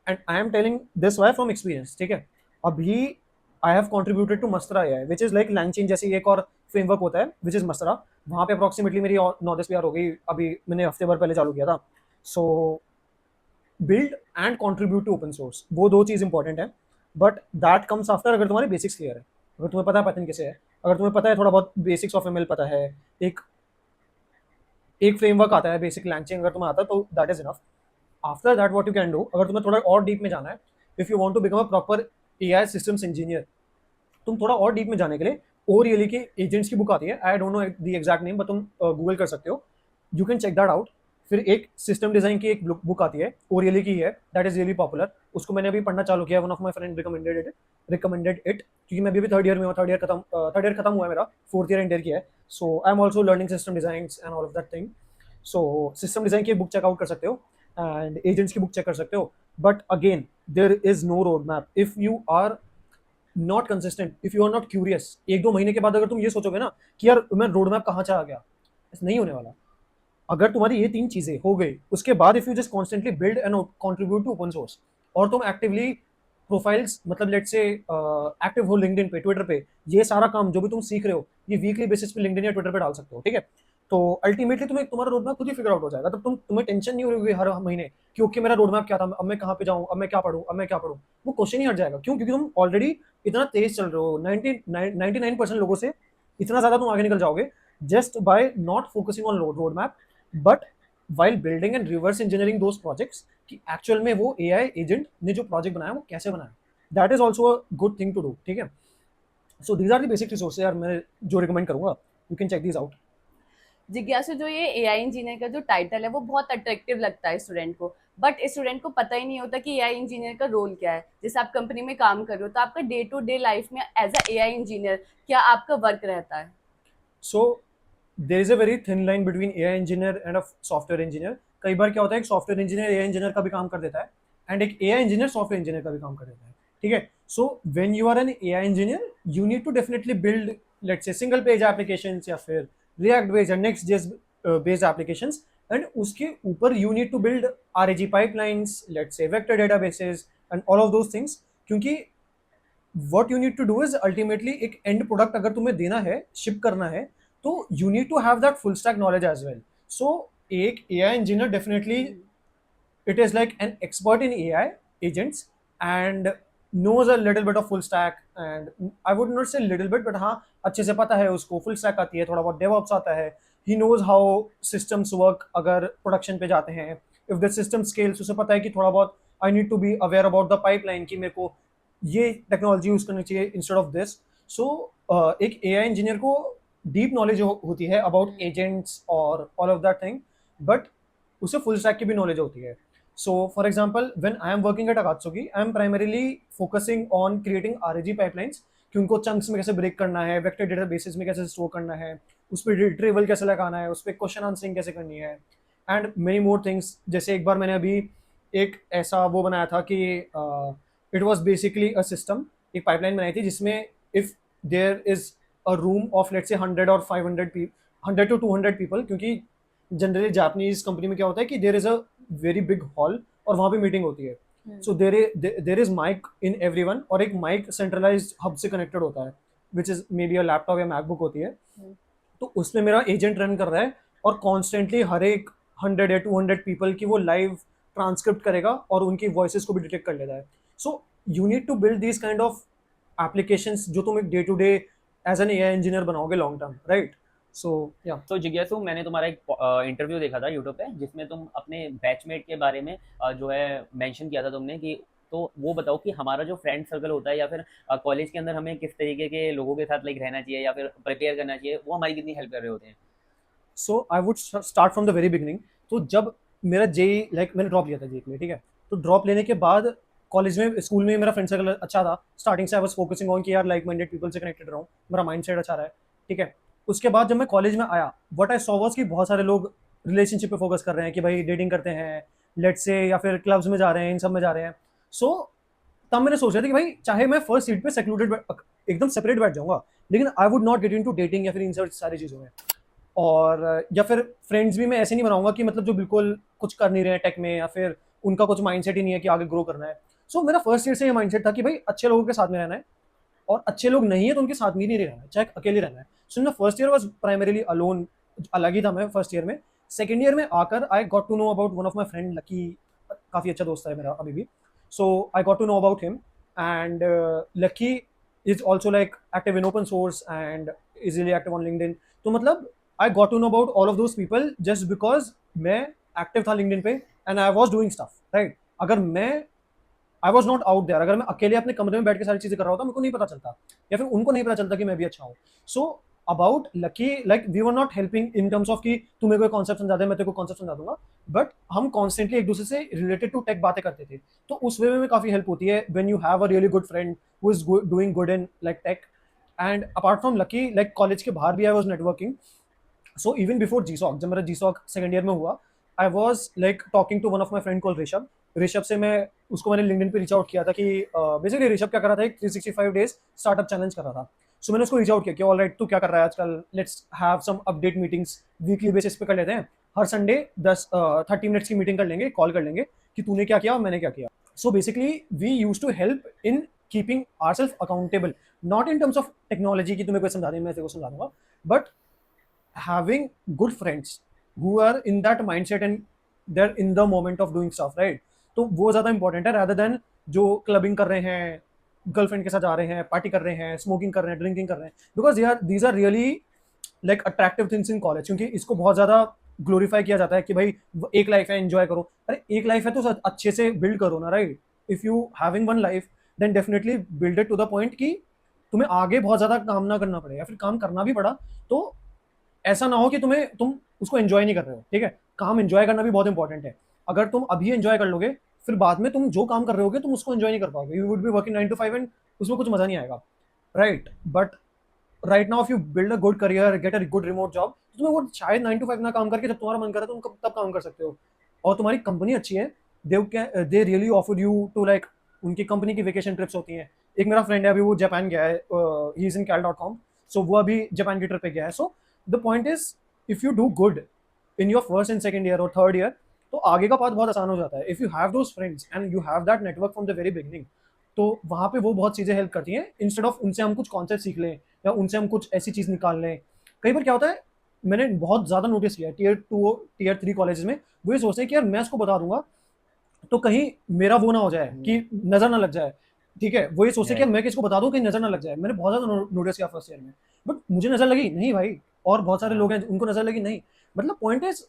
And I am telling this why from experience, ठीक है। अभी I have contributed to Mastra AI which is like LangChain जैसे एक और फ्रेमवर्क होता है विच इज मस्तरा, वहाँ पे अप्रॉक्सीमेटली मेरी 9-10 PR हो गई, अभी मैंने हफ्ते भर पहले चालू किया था। So build and contribute to open source, वो दो चीज़ इंपॉर्टेंट है। बट दैट कम्स आफ्टर अगर तुम्हारे बेसिक्स क्लियर है, अगर तुम्हें पता है पैटर्न कैसे है, अगर तुम्हें पता है थोड़ा बहुत बेसिक्स ऑफ एमएल पता है, एक एक फ्रेमवर्क आता है बेसिक लैंगचेन अगर तुम्हें आता है तो that is enough. After that what you can do, अगर तुम्हें थोड़ा और डीप में जाना है, if you want to become a proper AI systems engineer, तुम थोड़ा और डीप में जाने के लिए ओरियली की एजेंट्स की बुक आती है, I don't know the exact name but तुम गूगल कर सकते हो, you can check that out. फिर एक सिस्टम डिजाइन की एक बुक आती है, ओरियली की है, दैट इज रियली पॉपुलर, उसको मैंने अभी पढ़ना चालू किया, one of my friend recommended it, क्योंकि मैं भी थर्ड ईयर में हूँ, थर्ड ईयर खत्म हुआ है मेरा, फोर्थ ईयर इंटर किया है। So I am also learning system design and all of that thing. So system design की बुक चेकआउट कर सकते हो एंड एजेंट्स की बुक चेक कर सकते हो। But again there is no road map if you are not consistent, if you are not curious. 1-2 महीने के बाद अगर तुम ये सोचोगे ना कि यार मैं रोड मैप कहाँ चला गया, ऐसा नहीं होने वाला। अगर तुम्हारी ये 3 चीजें हो गई उसके बाद if you just constantly build and contribute to open source, और तुम एक्टिवली प्रोफाइल्स मतलब लेट से एक्टिव हो लिंक्डइन पे, ट्विटर पे, ये सारा काम जो भी तुम सीख रहे हो ये वीकली बेसिस पे लिंक्डइन या ट्विटर पे डाल सकते हो, ठीक है। तो अल्टीमेटली तुम्हें तुम्हारा रोड मैप खुद ही फिगर आउट हो जाएगा, तब तुम्हें टेंशन नहीं होगी हर महीने कि ओके मेरा रोड मैप क्या था, अब मैं कहाँ पे जाऊँ, अब मैं क्या पढ़ूँ, अब मैं क्या पढ़ूँ, वो क्वेश्चन ही हट जाएगा। क्यों? क्योंकि तुम ऑलरेडी इतना तेज चल रहे हो, 99% लोगों से इतना ज्यादा तुम आगे निकल जाओगे just by not focusing on road map, but while building and reverse engineering those projects कि एक्चुअल में वो एआई एजेंट ने जो प्रोजेक्ट बनाया वो कैसे बनाया, that is also a good thing to do, ठीक है। So these are the basic resources यार मैं जो रिकमेंड करूंगा, you can check these out. जिज्ञासु, जो ये एआई इंजीनियर का जो टाइटल है वो बहुत अट्रैक्टिव लगता है स्टूडेंट को, बट स्टूडेंट को पता ही नहीं होता कि एआई इंजीनियर का रोल क्या है। जैसे आप कंपनी में काम कर रहे हो तो आपका डे टू डे लाइफ में एज अ एआई इंजीनियर क्या आपका वर्क रहता है? So there is a very thin line between AI engineer and a software engineer. कई बार क्या होता है, एक सॉफ्टवेयर इंजीनियर एआई इंजीनियर का भी काम कर देता है, एंड एक एआई इंजीनियर सॉफ्टवेयर इंजीनियर का भी काम कर देता है, ठीक है। So when you are an AI engineer, you need to definitely build, let's say single page applications या फिर रिएक्ट बेस्ड या Next JS based applications, and उसके ऊपर you need to build RAG pipelines, let's say vector databases and all of those things. क्योंकि what you need to do is ultimately एक end product अगर तुम्हें देना है, ship करना है, तो you need to have that full stack knowledge as well. So एक AI engineer definitely it is like an expert in AI agents and knows a little bit of full stack, and I would not say little bit, but हाँ अच्छे से पता है उसको, full stack आती है, थोड़ा बहुत DevOps आता है, he knows how systems work अगर production पे जाते हैं, if the system scales उसे पता है कि थोड़ा बहुत I need to be aware about the pipeline कि मेरे को ये टेक्नोलॉजी यूज करनी चाहिए इंस्टेड ऑफ दिस। सो एक एआई इंजीनियर को डीप नॉलेज होती है अबाउट एजेंट्स और all of that thing, but उसे फुल स्टैक की भी नॉलेज होती है। So for example when I am working at Akatsuki, I am primarily focusing on creating RAG pipelines कि उनको चंक्स में कैसे ब्रेक करना है, वेक्टर डेटा बेसिस में कैसे स्टोर करना है, उस पर रिट्रीवल कैसे लगाना है, उस पर क्वेश्चन आंसरिंग कैसे करनी है, एंड मेनी मोर थिंग्स। जैसे एक बार मैंने अभी एक ऐसा वो बनाया था कि it was basically a system, एक पाइपलाइन बनाई थी जिसमें if there is a room of let's say 100 और 100 to 200 पीपल, क्योंकि जनरली जापानीज कंपनी में क्या होता है कि there is a very big hall और वहाँ पे मीटिंग होती है। So there is mic in everyone, और एक माइक सेंट्रलाइज्ड हब से कनेक्टेड होता है which is maybe a laptop या मैकबुक होती है। तो उसमें मेरा एजेंट रन कर रहा है और कॉन्स्टेंटली हर एक 100 या 200 पीपल की वो लाइव ट्रांसक्रिप्ट करेगा और उनकी वॉइसेस को भी डिटेक्ट कर लेता है। सो you need to build these kind of applications जो तुम एक day to day as an AI engineer बनाओगे लॉन्ग टर्म, राइट? सो या तो जिज्ञासु, मैंने तुम्हारा एक इंटरव्यू देखा था यूट्यूब पे जिसमें तुम अपने बैचमेट के बारे में जो है मेंशन किया था तुमने कि, तो वो बताओ कि हमारा जो फ्रेंड सर्कल होता है या फिर कॉलेज के अंदर हमें किस तरीके के लोगों के साथ लाइक रहना चाहिए या फिर प्रिपेयर करना चाहिए, वो हमारी कितनी हेल्प कर रहे होते हैं। So I would start from the very beginning. तो जब मेरा जेई लाइक मैंने ड्रॉप लिया था जेई में, ठीक है, तो ड्रॉप लेने के बाद कॉलेज में स्कूल में मेरा फ्रेंड सर्कल अच्छा था। स्टार्टिंग से आई वाज फोकसिंग ऑन कि यार लाइक माइंडेड पीपल से कनेक्टेड रहूँ, मेरा माइंड सेट अच्छा रहा है, ठीक है। उसके बाद जब मैं कॉलेज में आया, व्हाट आई सॉ वाज कि बहुत सारे लोग रिलेशनशिप पे फोकस कर रहे हैं कि भाई डेटिंग करते हैं, लेट्स से, या फिर क्लब्स में जा रहे हैं, इन सब में जा रहे हैं। सो तब मैंने सोचा था कि भाई चाहे मैं फर्स्ट सीट पे सेक्लूडेड एकदम सेपरेट बैठ जाऊंगा, लेकिन I would not get into dating या फिर इन सब सारी चीज़ों में। और या फिर फ्रेंड्स भी मैं ऐसे नहीं बनाऊंगा कि मतलब जो बिल्कुल कुछ कर नहीं रहे हैं टेक में, या फिर उनका कुछ माइंडसेट ही नहीं है कि आगे ग्रो करना है। सो मेरा फर्स्ट ईयर से ये माइंडसेट था कि भाई अच्छे लोगों के साथ में रहना है, और अच्छे लोग नहीं है तो उनके साथ में ही नहीं रहना है, चाहे अकेले रहना है। So in first year was primarily alone, अलग ही था मैं फर्स्ट ईयर में। सेकेंड ईयर में आकर I got to know about one of my friend Lucky, काफ़ी अच्छा दोस्त है मेरा अभी भी। So I got to know about him, and Lucky is also like active in open source and is really active on LinkedIn. तो मतलब I got to know about all of those people just because मैं active था LinkedIn पे and I was doing stuff, right. अगर मैं I was not out there, अगर मैं अकेले अपने कमरे में बैठ के सारी चीजें कर रहा होता, मेरे को नहीं पता चलता, या फिर उनको नहीं पता चलता कि मैं भी अच्छा हूँ। So about lucky, like we were not helping in terms of कि तू मेरे को कॉन्सेप्ट समझा दे, मैं तेरे को कॉन्सेप्ट समझा दूंगा, बट हम कॉन्स्टेंटली एक दूसरे से रिलेटेड टू टेक बातें करते थे। तो उस वे में काफी हेल्प होती है when you have a really good friend who is doing good in like tech. And apart from Lucky, like college के बाहर भी I was networking. So even before GSoC, जब मेरा जीसॉक सेकंड ईयर में हुआ, I was like talking to one of my friend call Rishabh. Rishabh से मैं उसको मैंने लिंक्डइन पे रीच आउट किया था कि बेसिकली ऋषभ क्या कर रहा था, एक 365 डेज स्टार्टअप चैलेंज कर रहा था। सो मैंने उसको रीच आउट किया कि ऑल राइट, तू क्या कर रहा है आजकल, let's have some update meetings weekly basis पे कर लेते हैं, हर संडे 30 मिनट्स की मीटिंग कर लेंगे, कॉल कर लेंगे कि तूने क्या किया और मैंने क्या किया। So basically we use to help in keeping ourself accountable, not in terms of technology की तुम्हें कोई समझा दे मैं तेरे को समझा दूंगा, but having good friends who are in that mindset and they're in the moment of doing stuff, right? तो वो ज़्यादा इंपॉर्टेंट है rather than जो क्लबिंग कर रहे हैं, गर्लफ्रेंड के साथ जा रहे हैं, पार्टी कर रहे हैं, स्मोकिंग कर रहे हैं, ड्रिंकिंग कर रहे हैं, because these are really like attractive things in college, क्योंकि इसको बहुत ज़्यादा ग्लोरीफाई किया जाता है कि भाई एक लाइफ है, एंजॉय करो। अरे एक लाइफ है तो अच्छे से बिल्ड करो ना, right? If you having one life then definitely build it to the point कि तुम्हें आगे बहुत ज़्यादा काम ना करना पड़े, या फिर काम करना भी पड़ा तो ऐसा ना हो कि तुम उसको एंजॉय नहीं कर रहे हो, ठीक है। काम एंजॉय करना भी बहुत इंपॉर्टेंट है। अगर तुम अभी एंजॉय कर लोगे, फिर बाद में तुम जो काम कर रहे होगे तुम उसको एंजॉय नहीं कर पाओगे। You would be working 9 to 5 and उसमें कुछ मजा नहीं आएगा, right. But right now if you build a good career, get a good remote job, तुम्हें वो शायद 9 to 5 ना काम करके जब तुम्हारा मन करे तुम तब काम कर सकते हो। और तुम्हारी कंपनी अच्छी है, they really offer you to like, उनकी कंपनी की वेकेशन ट्रिप्स होती हैं। एक मेरा फ्रेंड है, अभी वो जापान गया है, ही इज इन cal.com, सो वो अभी जापान की ट्रिप पे गया है। सो the point is, if you do good in your first and second year और थर्ड ईयर, तो आगे का पाथ बहुत आसान हो जाता है। If you have those friends and you have that network from the very beginning, तो वहाँ पे वो बहुत चीज़ें हेल्प करती हैं, इंस्टेड ऑफ उनसे हम कुछ कॉन्सेप्ट सीख लें या उनसे हम कुछ ऐसी चीज़ निकाल लें। कई बार क्या होता है, मैंने बहुत ज़्यादा नोटिस किया है Tier 2 Tier 3 कॉलेजेस में, वो ये सोचते हैं कि यार मैं इसको बता दूंगा तो कहीं मेरा वो ना हो जाए कि नज़र ना लग जाए, ठीक है। वो ये सोचते हैं कि मैं किसको बता दूं कि नज़र ना लग जाए। मैंने बहुत ज़्यादा नोटिस किया फर्स्ट ईयर में, बट मुझे नज़र लगी नहीं भाई, और बहुत सारे लोग हैं उनको नज़र लगी नहीं। मतलब पॉइंट इज,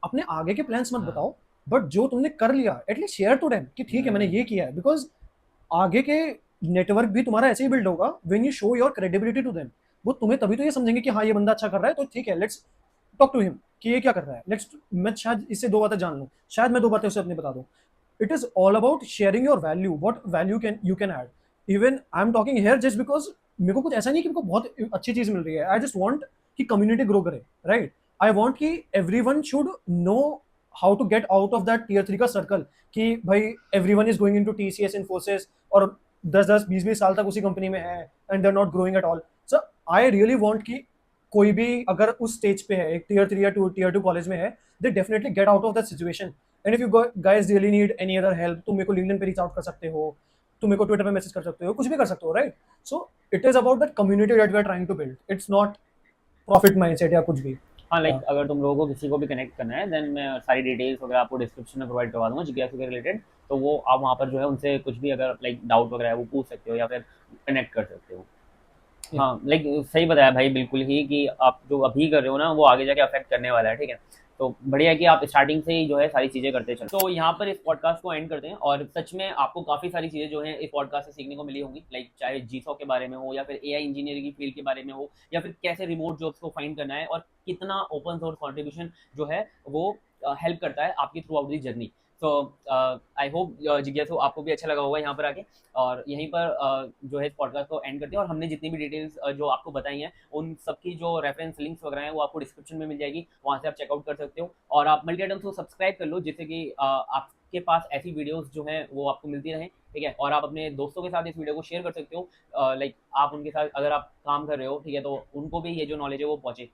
अपने आगे के प्लान्स मत बताओ, बट जो तुमने कर लिया एटलीस्ट शेयर टू देम कि ठीक है मैंने ये किया है, बिकॉज आगे के नेटवर्क भी तुम्हारा ऐसे ही बिल्ड होगा when you show your credibility to them. वो तुम्हें तभी तो ये समझेंगे कि हाँ ये बंदा अच्छा कर रहा है, तो ठीक है लेट्स टॉक टू हिम कि ये क्या कर रहा है, लेट्स, मैं शायद इससे 2 बातें जान लूँ, शायद मैं 2 बातें उसे अपनी बता दूँ। it is all about sharing your value, what value can you can add। even I'm talking here just because मेरे को कुछ ऐसा नहीं कि मेरे को बहुत अच्छी चीज मिल रही है, I just want कि community grow करे, right। I want कि everyone should know how to get out of that tier 3 का circle, कि भाई everyone is going into TCS Infosys और 10-10 20-20 साल तक उसी कंपनी में है and they're not growing at all। so I really want कि कोई भी अगर उस स्टेज पे है, एक Tier 3 या Tier 2 कॉलेज में है, they definitely get out of that situation। And if you guys really need any other help, तुम मेरे को लिंक्डइन पे रीच आउट कर सकते हो, तुम मेरे को ट्विटर पे मैसेज कर सकते हो, कुछ भी कर सकते हो, right. So it is about that community that we are trying to build, it's not profit mindset या कुछ भी। हाँ, लाइक अगर तुम लोगों को किसी को भी कनेक्ट करना है, देन मैं सारी डिटेल्स वगैरह आपको डिस्क्रिप्शन में प्रोवाइड करवा दूंगा जिज्ञासु के रिलेटेड। तो वो आप वहाँ पर जो है उनसे कुछ भी अगर लाइक डाउट वगैरह है वो पूछ सकते हो या फिर कनेक्ट कर सकते हो। हाँ, लाइक सही बताया भाई बिल्कुल ही कि आप जो अभी कर रहे हो ना वो आगे जाके अफेक्ट करने वाला है, ठीक है। तो बढ़िया है कि आप स्टार्टिंग से ही जो है सारी चीज़ें करते चलो। तो यहाँ पर इस पॉडकास्ट को एंड करते हैं, और सच में आपको काफ़ी सारी चीज़ें जो है इस पॉडकास्ट से सीखने को मिली होंगी, लाइक चाहे जीसॉ के बारे में हो या फिर एआई इंजीनियरिंग की फील्ड के बारे में हो, या फिर कैसे रिमोट जॉब्स को फाइंड करना है और कितना ओपन सोर्स कॉन्ट्रीब्यूशन जो है वो हेल्प करता है आपकी थ्रू आउट दी जर्नी। तो आई होप जिज्ञासु आपको भी अच्छा लगा होगा यहाँ पर आके। और यहीं पर जो है इस पॉडकास्ट को एंड करते हैं, और हमने जितनी भी डिटेल्स जो आपको बताई हैं उन सबकी जो रेफरेंस लिंक्स वगैरह हैं वो आपको डिस्क्रिप्शन में मिल जाएगी, वहाँ से आप चेकआउट कर सकते हो। और आप मल्टी आइटम्स को सब्सक्राइब कर लो जिससे कि आपके पास ऐसी वीडियोस जो हैं वो आपको मिलती रहें, ठीक है। और आप अपने दोस्तों के साथ इस वीडियो को शेयर कर सकते हो, लाइक आप उनके साथ अगर आप काम कर रहे हो, ठीक है, तो उनको भी ये जो नॉलेज है वो पहुँचे।